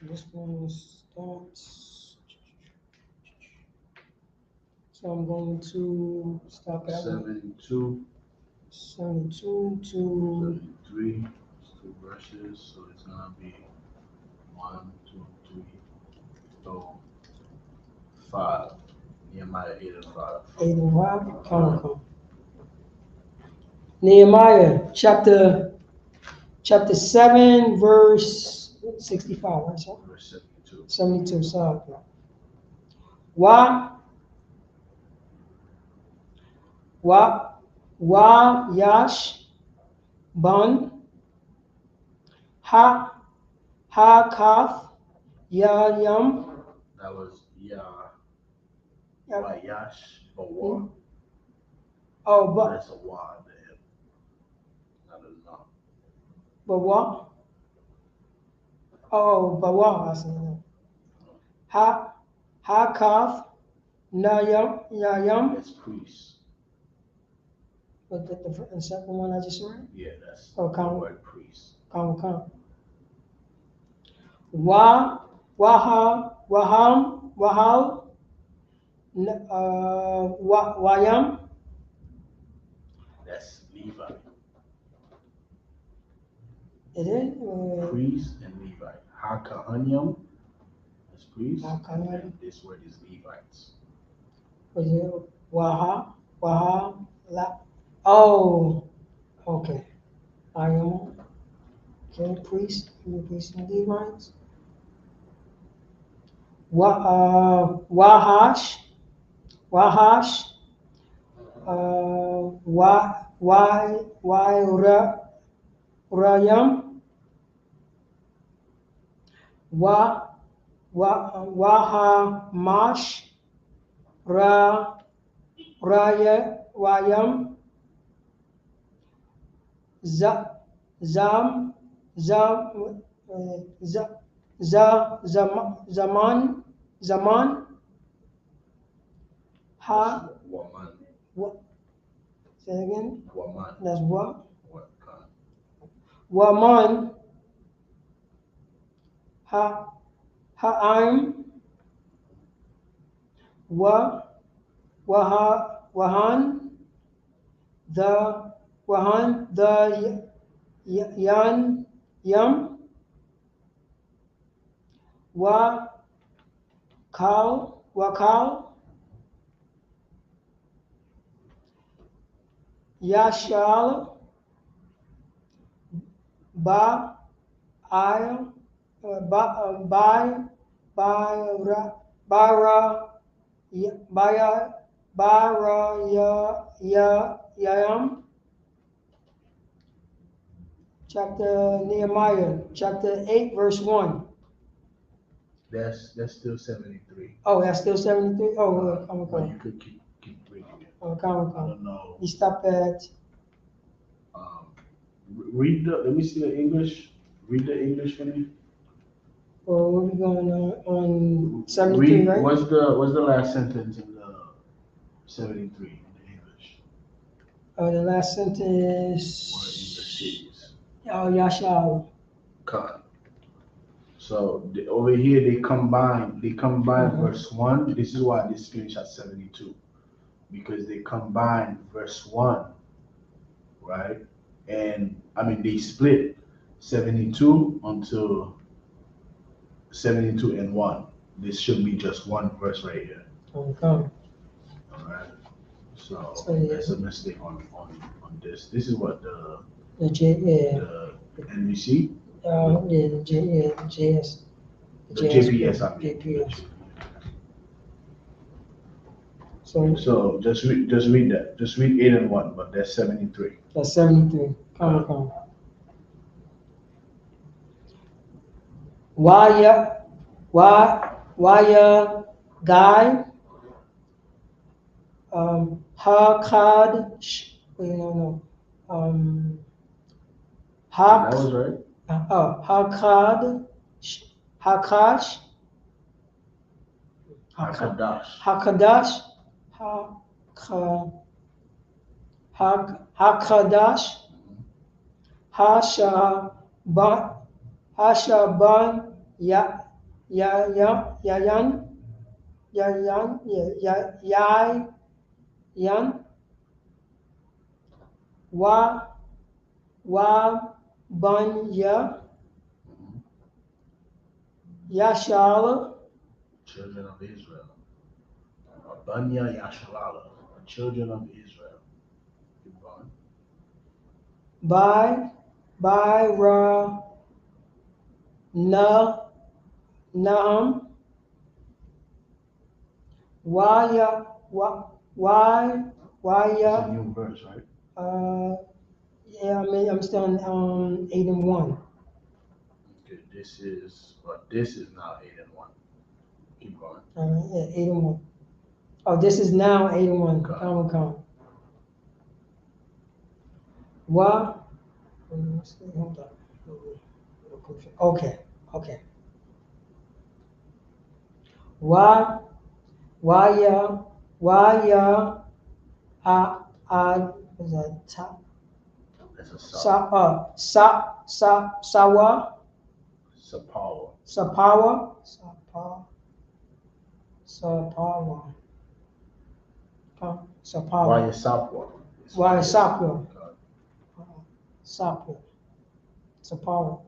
This one starts. So I'm going to stop at 72. 72 to 73. It's 2 verses, so it's gonna be 1, 2, 3, 4, 5. Nehemiah 8 and 5. 8 and 5. Come. Nehemiah chapter 7, verse 65. Right, sir? Verse 72. 72. Sorry. Why Yash Bun Hakath Yayam. That was Yash Bawar. Oh, but That's a wa there. Not a no. Bawa. Oh, Bawa. I see that. Hakath Yayam. That's priest. But the second one I just read? Yeah, that's the word priest. Come. Wahal, Wayam. That's Levi. It is? Priest and Levite. Hakahanyam is priest. Hakahanyam. And this word is Levites. Was it Oh, okay. I am. Okay, priest and Levites. Wahash, Rayam, Wahamash, Wayam, Zaman, Waman. What? Say it again. Waman. That's what? What? Waman. Ha'im. Wahan. The Yan. Yam. Wakal. Yashal, Ba, I, By, Bara, Baya, Bara, Yam, chapter Nehemiah, chapter 8, verse 1. That's still 73. Oh, that's still 73? Oh, come But on. you could keep reading it. Oh, come I on. don't know. You stop at, Read the. Let me see the English. Read the English for me. well, what we going on 73, Read. right? What's the last sentence in the 73 in the English? The last Or in the sentence. cities. Oh, Yashal. Cut. So over here they combine verse 1. This is why this screenshot 72, because they combine verse 1, right? And I mean they split 72 onto 72 and 1. This should be just one verse right here. Okay. All right. So yeah. that's a mistake on this. This is what the NBC. Yeah, the JS. The JPS, I mean. JPS. So just read that. Just read 8 and 1, but that's 73. That's 73. Come. Why guy Hakad no. That was right. Hakad Hakash Hakadash. Hakadash Hashaban Yayan Banya Yashal Children of Israel. Banya Yashalala. Children of Israel. Keep going. by Ra Nahum why It's a new verse, right? Yeah, I'm still on 8 and 1. Okay, this is now 8 and 1. Keep going. Yeah, 8 and 1. Oh, this is now 8 and 1. Come. Why? Hold on. Okay. Why was that top? That's a Sawa. Sapawa. Why is Sapwa? Why is Sapwa? Sapawa.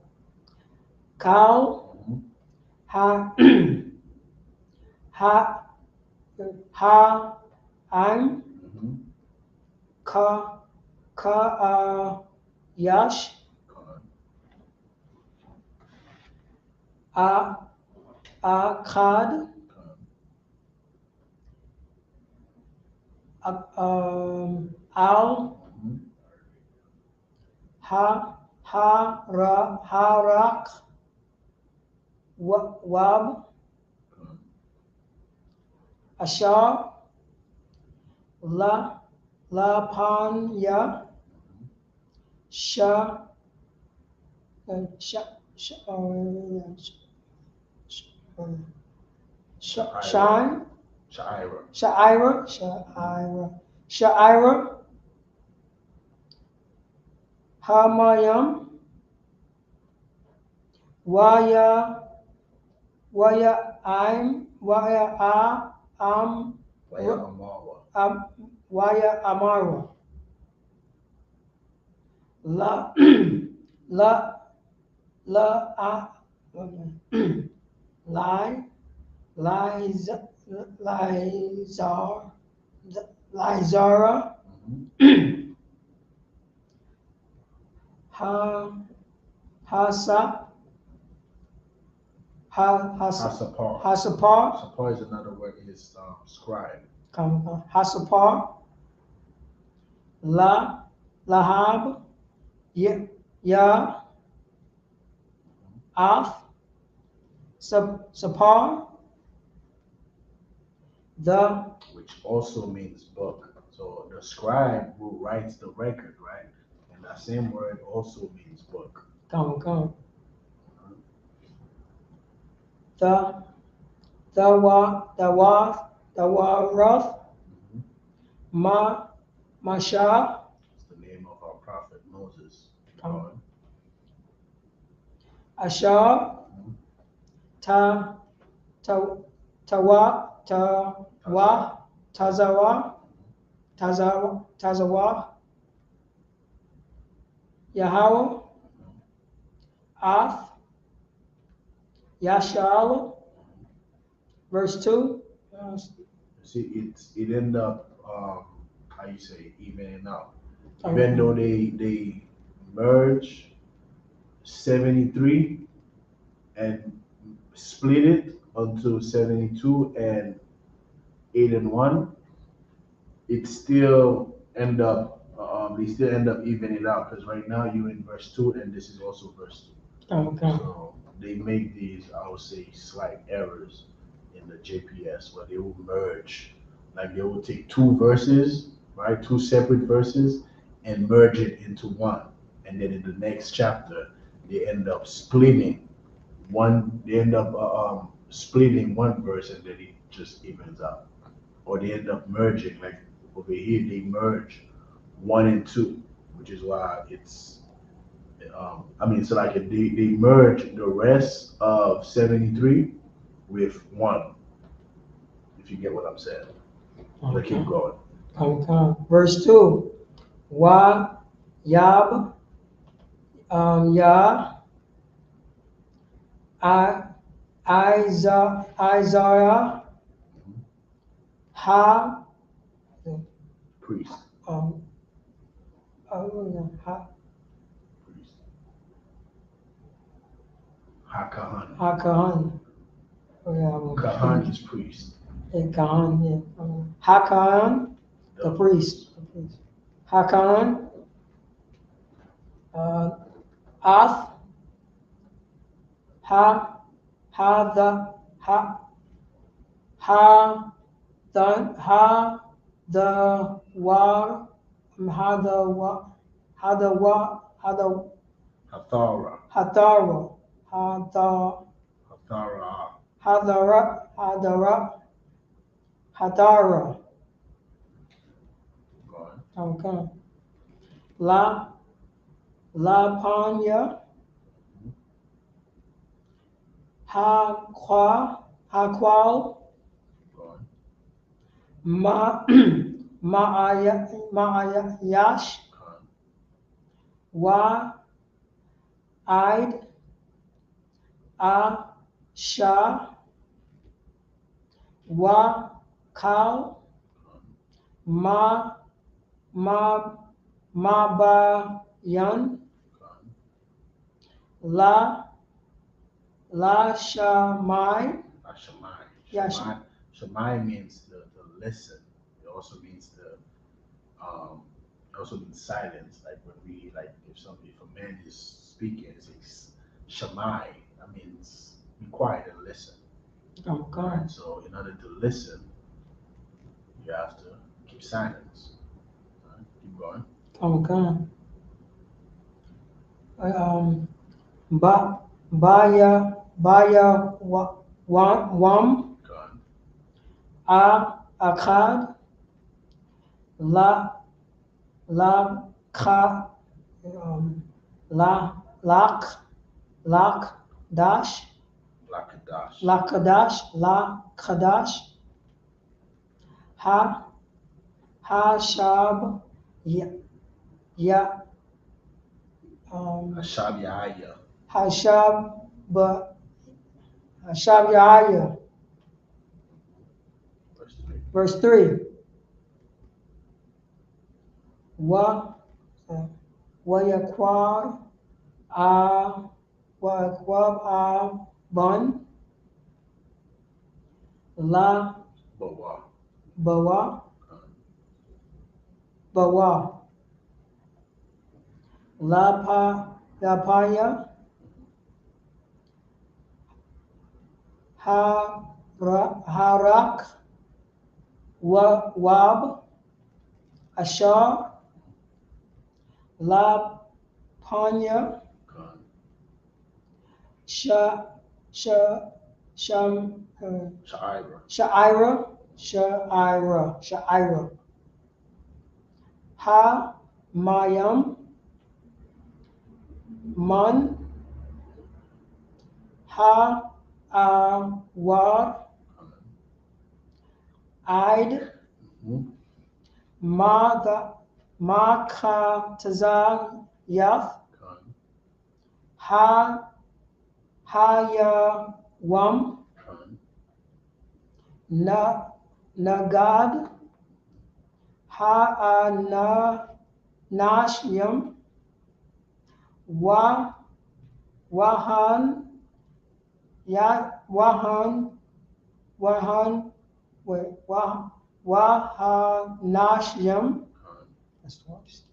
Cow. I'm Yash Akkad Al Harak Wab Ashar Lapanya Shine Sha'ira Hamayam Waya I'm Waya Waya Amara La Lizara Ha Hasa Ha Hasa Hasapar. Hasapar. Sapar is another word, is scribe. Hasapar. Lahab. Ya Af. Sapar. The Which also means book. So the scribe who writes the record, right? And that same word also means book. come. The Rough. Masha. It's the name of our prophet Moses. Come. Ashar. Ta Tawa Tazawa. Yahweh. Ath. Yashal. Verse 2. See, it end up how you say evening out. Even though they merge 73 and split it onto 72 and 8 and 1, it still end up they still end up evening it out, because right now you're in verse 2 and this is also verse 2. Okay. So they make these, I would say, slight errors in the JPS where they will merge. Like they will take two verses, right? Two separate verses and merge it into one. And then in the next chapter, they end up splitting one, they end up splitting one verse and then it just evens out. Or they end up merging, like over here, they merge 1 and 2, which is why it's so like they merge the rest of 73 with 1, if you get what I'm saying. But keep going. Okay. Verse 2. Wa Yab Ya Isaiah Ha Priest. um Ha Priest. Hakahan. Hakahan. Kahan is priest. Kahan, yeah. Hakahan, the priest. Hakahan. Ath. Ha the war Hathara. Hatara Hathara. Hatara. Go on. Okay. La Panya. Haqual. Go on. Ma'ayash. Go on. Wa Id. Sha. Wa Kal. Ma Mabayan. Go on. La Shamai. Shamai. Yeah, Shamai means to listen. It also means it also means silence. Like when we if a man is speaking, it says Shamai. That means be quiet and listen. Okay. Right? So in order to listen, you have to keep silence. Right? Keep going. Okay. Baya Wam. Go on. Akkad. La Kha Lak Dash. Lakadash. La Kadash. Shab. Ya Ashabiyah. Hashab Yahya. Verse 3. Wa Yaquar. Bon, La Bawa. Bawa, Bawa, La Paya, Harak, Wab, Ashar, La Panya, Con. Sha, Sha, Sham, Sha'ira. Sha'ira, Ha, Mayam, Man, Ha, War, Id, Mhm. Ma Ka Tazal Yath, Con. Ya Wam, Con. Nagad, Nashyam, Wahan, Wahan, Wahan, wait, Wahanashyam. Con. That's twice.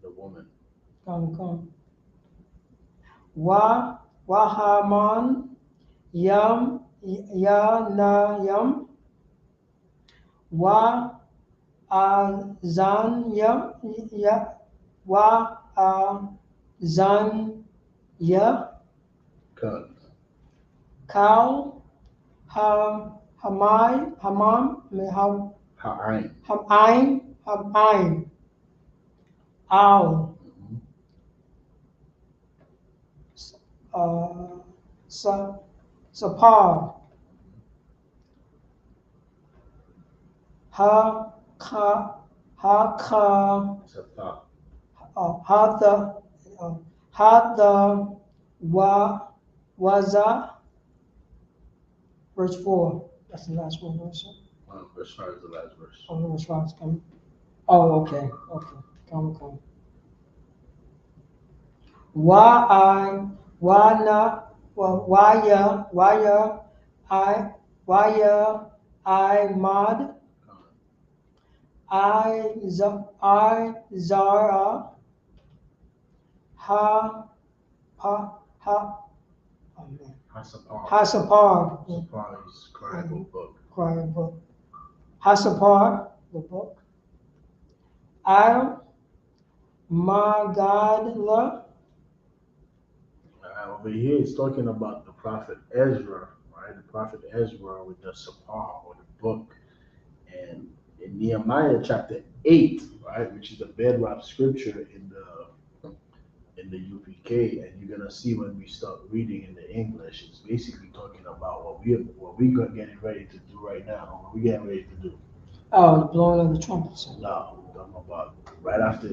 The woman. Come. Wahaman, Yanayam, Azanyam, Azanya, Con. Kal, Hamam, Ha'ain. Hamain, Al, Mhm. Sapar, Haka, Sata. Hatha, Waza, verse 4. That's the last one, verse. Verse 5 is the last verse. Oh, no, verse 5 is coming. Oh, okay. Come. I mod, Con. Zara, ha, oh man. Hasapar. Hasapar, Hasapar is Chronicle book. crying book. Hasapar, the book. Al, Magadla, Over here, it's talking about the prophet Ezra, right? The prophet Ezra with the Sapar or the book, and in Nehemiah chapter 8, right, which is the bedrock scripture in the UPK, and you're gonna see when we start reading in the English, it's basically talking about what we are getting ready to do right now, or what we're getting ready to do. oh, the blowing of the trumpets. No, we're talking about right after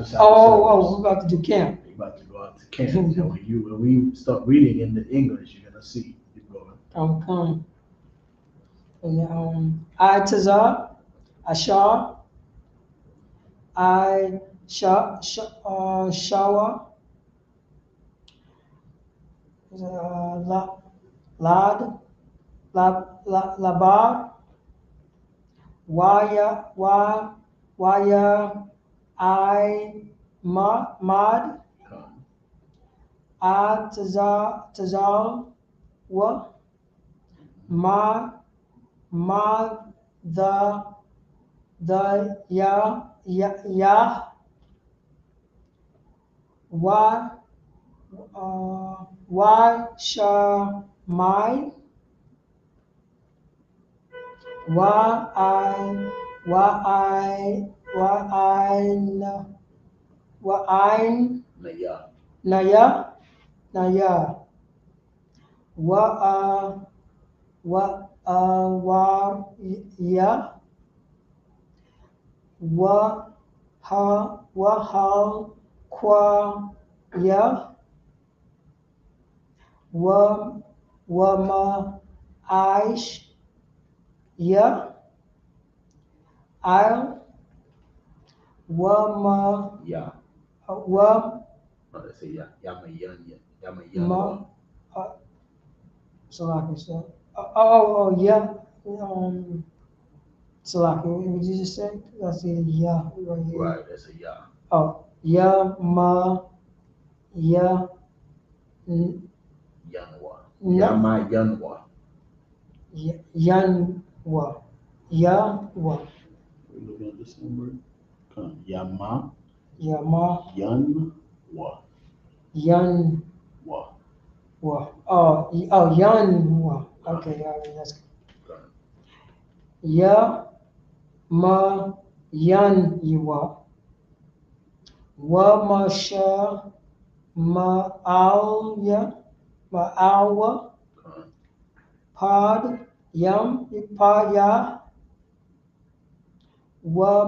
Sabbath Oh, service. we're about to do camp. We're about to go out to camp, and when we start reading in the English, you're gonna see. Keep going. Come. And Itazar, Ashar, Shawa, Lad, Labar, Waya, Mad, Come. Tazal, Wa, Ma, Ya, Shamai, Wa'ain, Naya. Naya, Wa'ya, Wahal, Ya, Wama, Aish, Ya, Al, Wama, Yeah. Wam, No, they say Yamayanya. Ma, Yamayanwa. Salaki, so, oh, yeah, Salaki, what did you just say? I see yeah, right here. Right, that's a Ya. Oh, yeah, ma, yeah, Yanwa. no, Yamayanwa. yanwa, yawa, We looking at the same word? Come. Yama. yama, Yanwa. yanwa. Wa. Oh, yanwa. Okay, all right, that's Come. ya, ma, yanwa, wa, ma, sha, ma, alya, ma, alwa, Come. pod, yam, pa, ya, wa,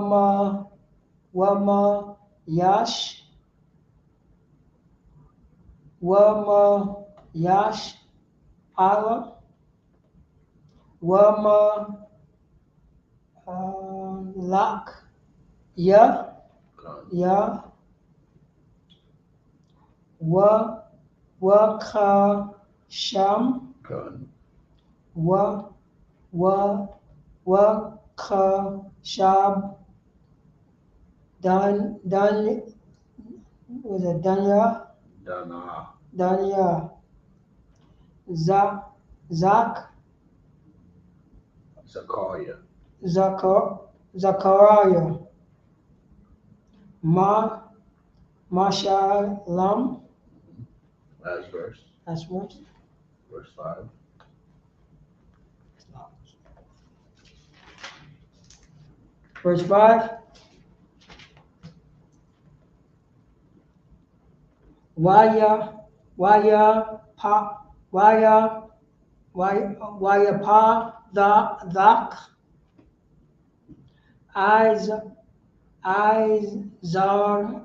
ma, yash, wa, ma, yash, ala, wa, ma, lak, ya, Come. ya, wa, ka, sham, Come. wa, ka, shab, dan, was it danya, Dana. danya, zak, Zakaria. Zachariah, Mashallam, Last verse. that's what, Verse 5. verse 5, waya pa, dak, Izar,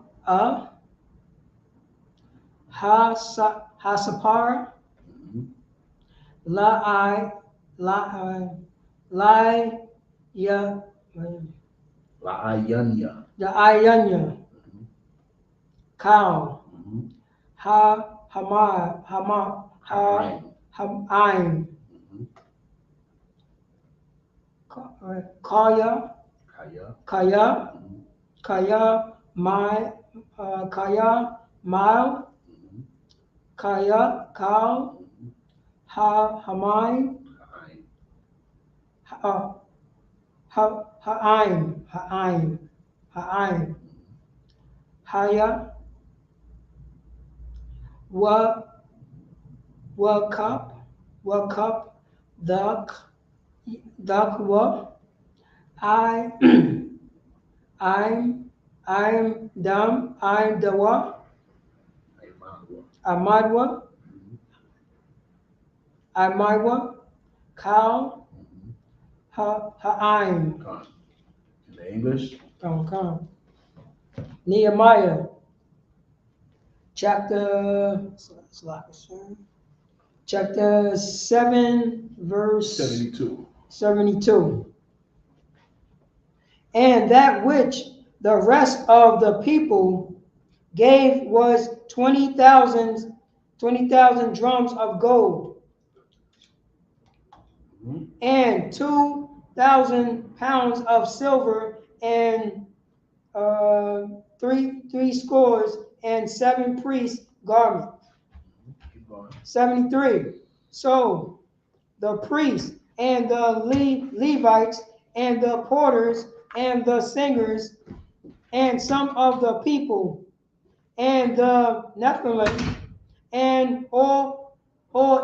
Hasapar, Mhm. la, la, ya, Laayanya. the ayanya, Mhm. cow, Mhm. Ha'ain. Hamaim, Mhm. Kaya, Kaya. Mhm. Kaya, Mal, Mhm. Kaya, Kal, Mhm. Hamai, Ha'ain. Ha'aim, Mhm. Haya, Wa, Cup, Duck, Wa, I, I'm Dawa, Aimanwa. Amadwa, Mhm. Amadwa, Kal, Mhm. Ha'aim. Come. In the English. Come. Nehemiah, chapter 7, verse 72. 72. And that which the rest of the people gave was 20,000 drums of gold, Mhm. and 2,000 pounds of silver, and three scores and 7 priests' garments. Keep going. 73. So the priests and the Levites and the porters and the singers and some of the people and the Nephilim and all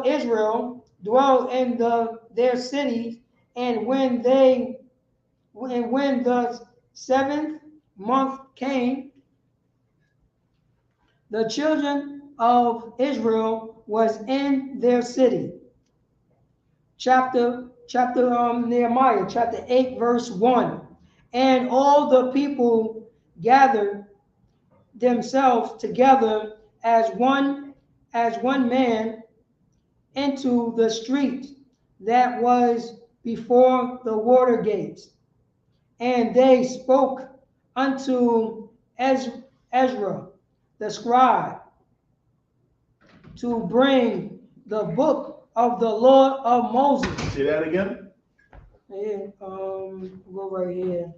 Israel dwell in their cities. And when the 7th month came, the children of Israel was in their city. Chapter Nehemiah, chapter 8, verse 1. And all the people gathered themselves together as one man into the street that was before the water gates. And they spoke unto Ezra the scribe, to bring the book of the law of Moses. Say that again. Yeah, go right here.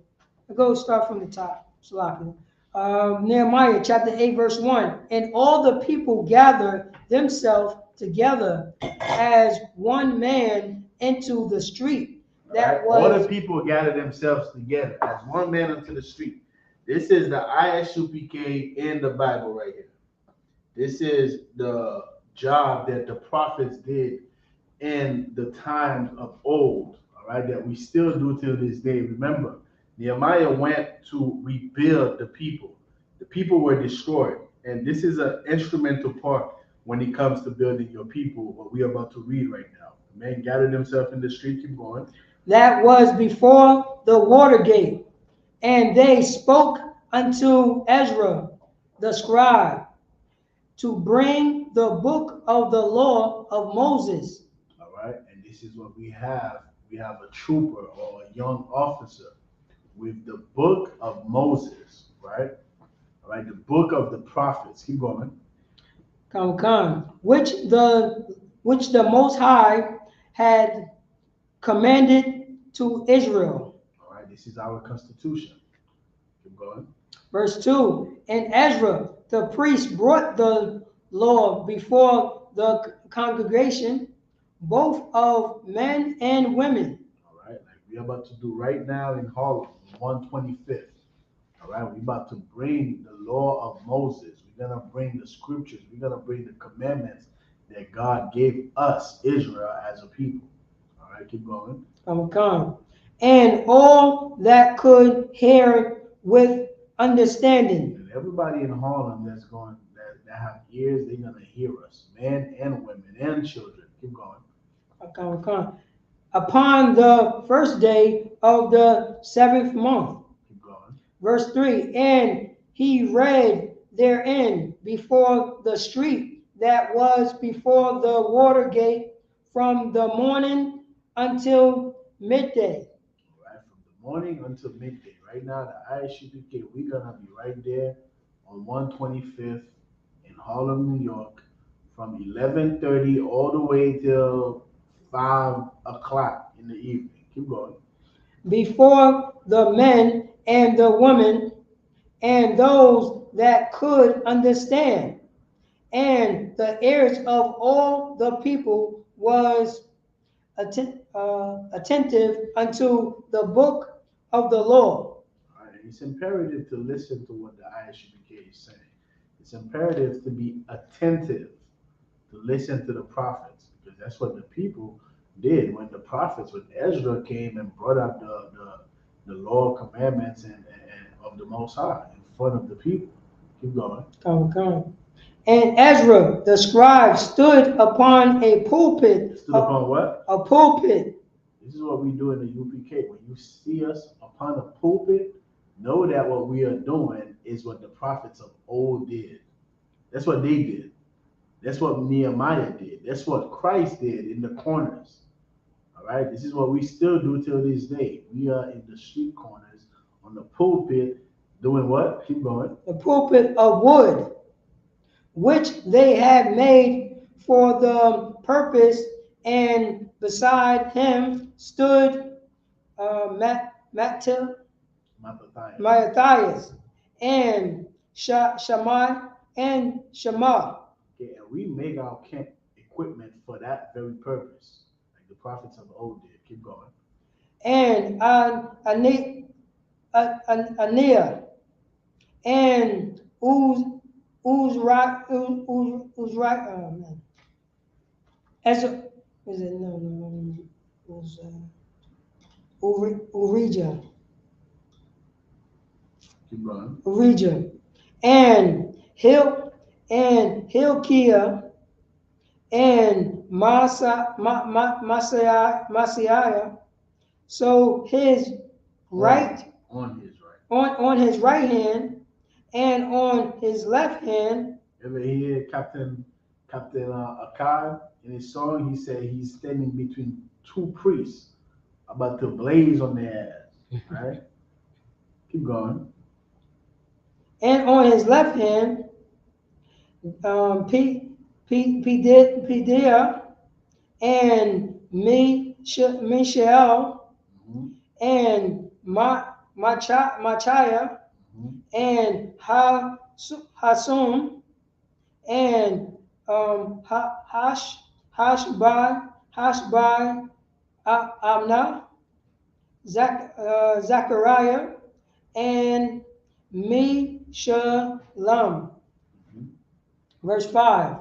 Go start from the top. Sloppy. Nehemiah chapter 8, verse 1. And all the people gathered themselves together as one man into the street. That all was the people gathered themselves together as one man into the street. This is the Isupk in the Bible right here. This is the job that the prophets did in the times of old, all right, that we still do till this day. Remember, Nehemiah went to rebuild the people. The people were destroyed. And this is an instrumental part when it comes to building your people, what we're about to read right now. The men gathered themselves in the street, keep going. that was before the water gate. And they spoke unto Ezra the scribe to bring the book of the law of Moses. All right, and this is what we have. We have a trooper or a young officer with the book of Moses, right? All right, the book of the prophets. Keep going. Come, which the Most High had commanded to Israel. All right, this is our constitution. Keep going. Verse 2. And Ezra the priest brought the law before the congregation, both of men and women. All right, like we're about to do right now in Harlem, 125th. All right, we're about to bring the law of Moses. We're going to bring the scriptures. We're going to bring the commandments that God gave us, Israel, as a people. All right, keep going. Come. And all that could hear with understanding. And everybody in Harlem that's going, that have ears, they're going to hear us, men and women and children. Keep going. Come. Upon the first day of the 7th month. Keep going. Verse 3. And he read therein before the street that was before the water gate from the morning until midday. All right, from the morning until midday. Right now, the Isupk, we're going to be right there on 125th in Harlem, New York, from 11:30 all the way till 5 o'clock in the evening. Keep going. Before the men and the women and those that could understand, and the ears of all the people was attentive unto the book of the law. All right, it's imperative to listen to what the Isupk is saying. It's imperative to be attentive, to listen to the prophets, because that's what the people did when the prophets, when Ezra came and brought out the law, commandments, and of the Most High in front of the people. Keep going. Come. And Ezra the scribe stood upon a pulpit. Stood upon what? A pulpit. This is what we do in the UPK. When you see us upon a pulpit, know that what we are doing is what the prophets of old did. That's what they did. That's what Nehemiah did. That's what Christ did in the corners. All right, this is what we still do till this day. We are in the street corners on the pulpit doing what? Keep going. The pulpit of wood, which they had made for the purpose, and beside him stood Matthias and Shammai and Shema. Okay, and we make our camp equipment for that very purpose, like the prophets of old did. Keep going. And Anea and Uzziah, Keep going. Urijah, and Hilkiah, and Messiah. So his right on his right, on his right hand, and on his left hand. Ever hear Captain Akkad in his song? He said he's standing between two priests about to blaze on their ass. Right? Keep going. And on his left hand, Pedia, and Mishael, Mhm, and Machia, mhm. and Hasum, and Hashbai, Amna, Zachariah, and Meshalem. Mhm. Verse 5.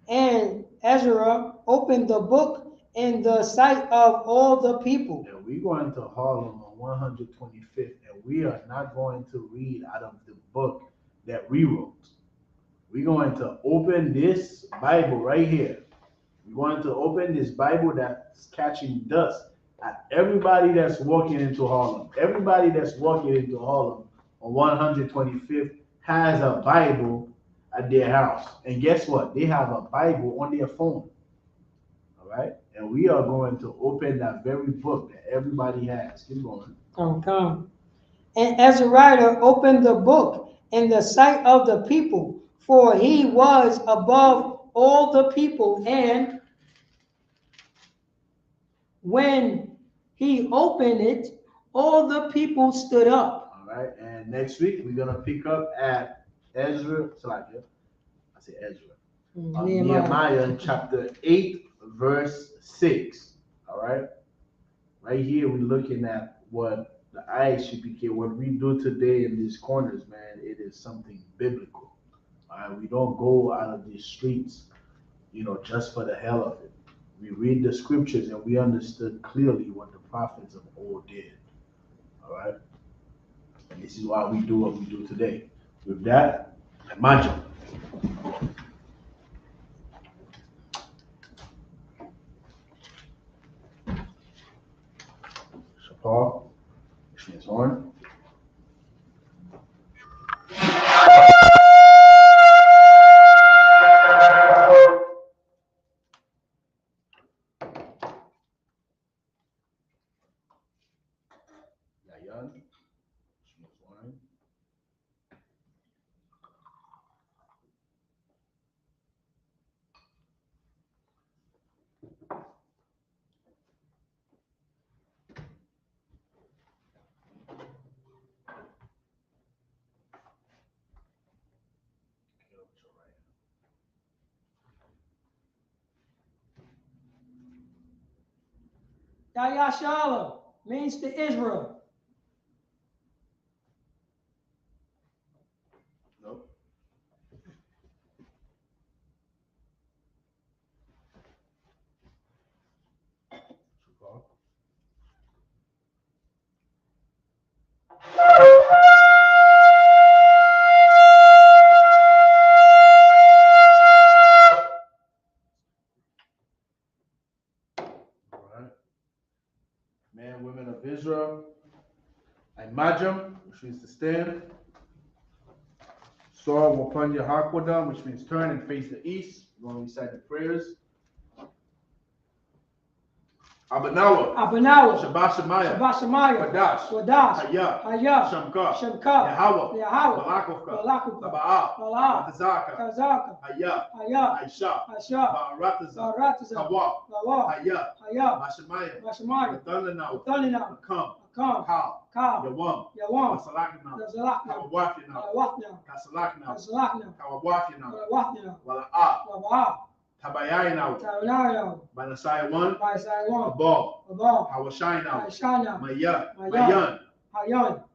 And Ezra opened the book in the sight of all the people. And we're going to Harlem on 125th, and we are not going to read out of the book that we wrote. We're going to open this Bible right here. We're going to open this Bible that's catching dust at everybody that's walking into Harlem. Everybody that's walking into Harlem on 125th has a Bible at their house. And guess what? They have a Bible on their phone. All right? And we are going to open that very book that everybody has. Keep going. Come. And Azariah opened the book in the sight of the people, for he was above all the people. And when he opened it, all the people stood up. All right. And next week, we're going to pick up at Ezra. I say Ezra. Nehemiah chapter 8, verse 6. All right. Right here, we're looking at what the Isupk, what we do today in these corners, man, it is something biblical. All right. We don't go out of these streets, just for the hell of it. We read the scriptures and we understood clearly what the prophets of old did. All right. And this is why we do what we do today. With that, imagine. Paul, his horn. Yayan, his horn. Yayashala means to Israel. Nope. Paul. All right. Men, women of Israel, Imajam, which means to stand. Saw Wapanya Hakwadam, which means turn and face the east. We're going to recite the prayers. Abanawa, Shabashamaya, Wadash, Haya, Shamka, Yahweh, Balakufka, Taba'ah, Watazaka, Haya, Aisha, Barataza, Kawa, Haya, Bashamaya, Thundernawa, Come, Kal, Yawam, Wasalakna, Kawafina, Kasalakna, Kawafina, Wala'ah, Tabayayna, Banasai 1, Abal, Hawashina, Mayan,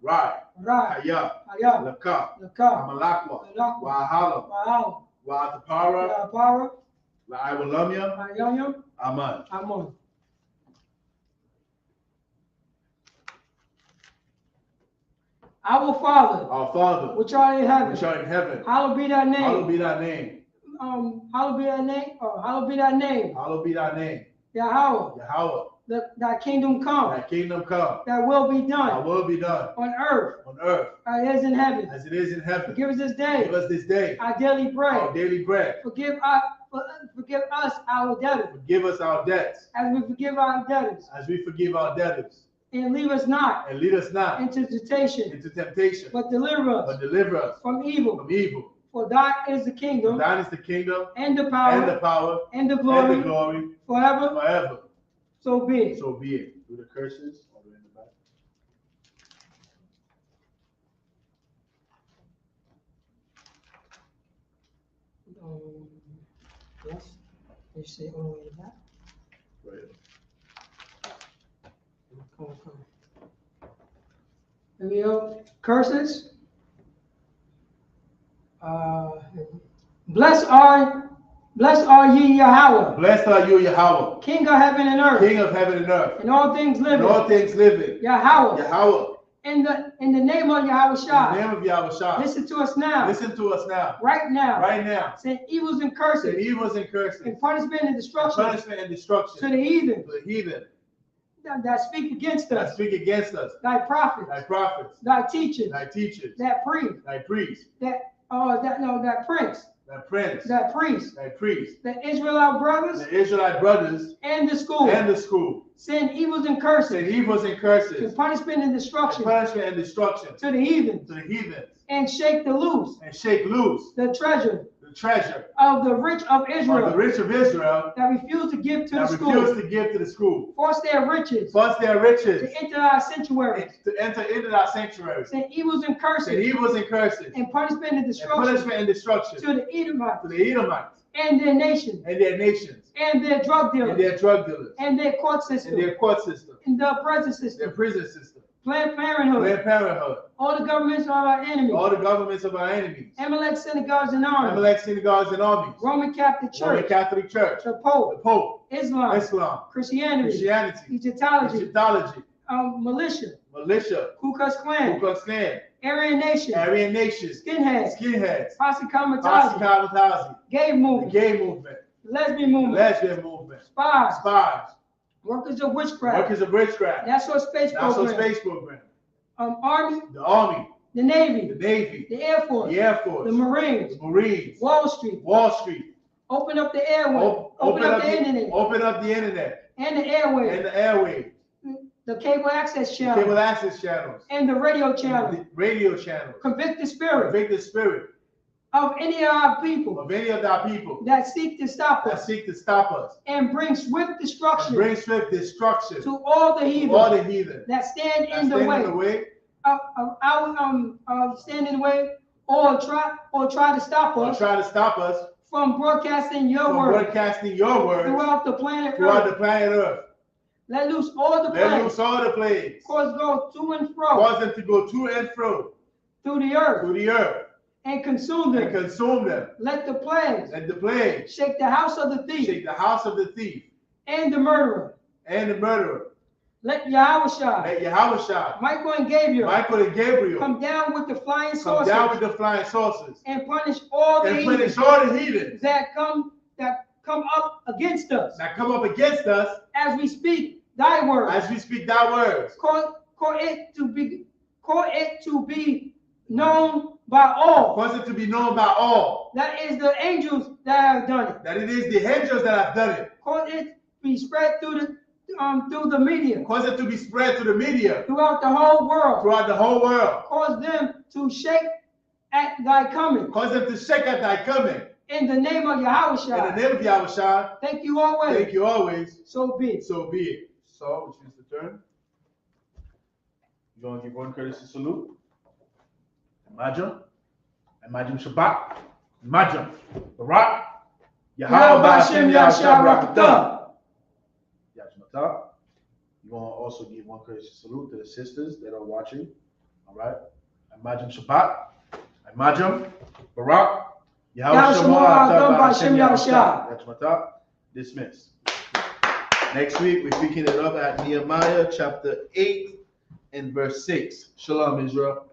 Rai, Haya, Laka, Amalakwa, Wahala, Waatapara, Laiwalamya, Aman. Our Father, Which art in art in heaven, hallowed be thy name. hallowed be thy name. Hallowed be thy name, or hallowed be thy name. Hallowed be thy name. Yahweh. Thy kingdom come. Thy kingdom come. Thy will be done. Thy will be done. On earth. As it is in heaven. As it is in heaven. Forgive us this day. Give us this day. Our daily bread. Our daily bread. Forgive us our debtors. Forgive us our debts. As we forgive our debtors. As we forgive our debtors. And lead us not. And lead us not. Into temptation. Into temptation. But deliver us. But deliver us. From evil. From evil. For thine is the For kingdom, thine is the kingdom, and the and power, the power, and the and glory, the glory, forever. forever. So be it. So be it. Do the curses all the way in the back. Yes. You say all the way to that. Right. Come on. Here we go. Curses. Blessed are ye Yahweh, Blessed are you, Yahweh, King of heaven and earth, King of heaven and earth, and all things and living. all things living. Yahweh. Yahweh. In the name of Yahweh In the Shah. name of Yahweh Shah. Listen to us now. Listen to us now. Right now. Right now. Send evils and The curses, evils and curses. and punishment and And destruction punishment and destruction. to the heathen To the heathen. that speak against That us. speak against us. Thy prophets, Thy prophets. thy teachers, Thy teachers. that priest, Thy priests. that prince, Thy prince. that priest, Thy priests. the Israelite brothers, The Israelite brothers. and the school. And the school. Send evils and Send curses, evils and to curses. punishment and And destruction punishment and destruction. to the heathen, To the heathens. and shake the loose And shake loose the treasure the treasure of the rich of of the Israel rich of Israel that refuse to give to the that school. refuse to give to the school. Force their riches Force their riches to enter our sanctuaries. to enter into our sanctuaries. Send evils and Send curses evils and curses. and punishment and And destruction punishment and destruction to the Edomites to the Edomites and their nation and their nations and their drug and dealers their drug dealers and their court and system their court system, and the prison their system, prison system, Planned Parenthood, Planned Parenthood, all the governments of our enemies, all the governments of our enemies, Amalek synagogues and armies, Amalek synagogues and armies, Roman Catholic Roman Church, Catholic Church, the the Pope, Pope, Islam, Islam, Christianity, Christianity, Egyptology, Egyptology, militia, militia, Ku Klux Ku Klan, Klux Klan, Aryan Nation, Aryan nations, skinheads, skinheads, posse Posse comitatus, Kamikaze, gay the movement, gay movement, lesbian the movement, lesbian movement, spies, spies, workers of witchcraft, workers of witchcraft, National Space National Program, Space Program, Army, the Army, the Navy, the Navy, the Air Force, the Air Force, the Marines, the Marines, Wall Street, Wall Street. open up the airway, Open up the internet, open up the internet and the airway, and the airwaves, the cable access the cable channel, access channels, and the radio channel. the radio channels. Convict the spirit Convict the spirit of any of our people of any of our people that seek to stop that us seek to stop us and bring swift and destruction bring swift destruction to all the to heathen all the heathen that stand that in the stand in the way way of our stand in the way or try to stop or us try to stop us from broadcasting your from word broadcasting your word throughout the planet throughout Earth. the planet Earth. Let loose all the Let planes, loose all the plagues. cause go to and fro Cause them to go to and fro through the earth through the earth and consume and them. consume them. Let the plagues Let the plagues shake the house of the thief shake the house of the thief and the murderer. and the murderer. Let Yahweh Shah, Let Yahweh Shah, Michael and Gabriel Michael and Gabriel come down with the flying come saucers down with the flying saucers and punish all the and heathen punish all the heathens that come up against us that come up against us as we speak thy word. as we speak thy words. Call it to be known by all. Cause it to be known by all That is the angels that have done it. that it is the angels that have done it. Cause it to be spread through the media Cause it to be spread to the media throughout the whole world. throughout the whole world. Cause them to shake at thy coming. Cause them to shake at thy coming. In the name of Yahweh In Shah. the name of Yahweh Shah, Thank you always. thank you always. So be it. So be it. So, which means the turn. You're going to give one courtesy salute. Imagine Shabbat. Imagine Barak. Yahweh Ba'ashem Yahshua Rakatah. Yajmatah. You want to also give one courtesy salute to the sisters that are watching. All right. Imagine Shabbat. Imagine Barak. Yahweh Shemah Ba'ashem Yahshua. Yajmatah. Dismiss. Next week, we're picking it up at Nehemiah chapter 8 and verse 6. Shalom, Israel.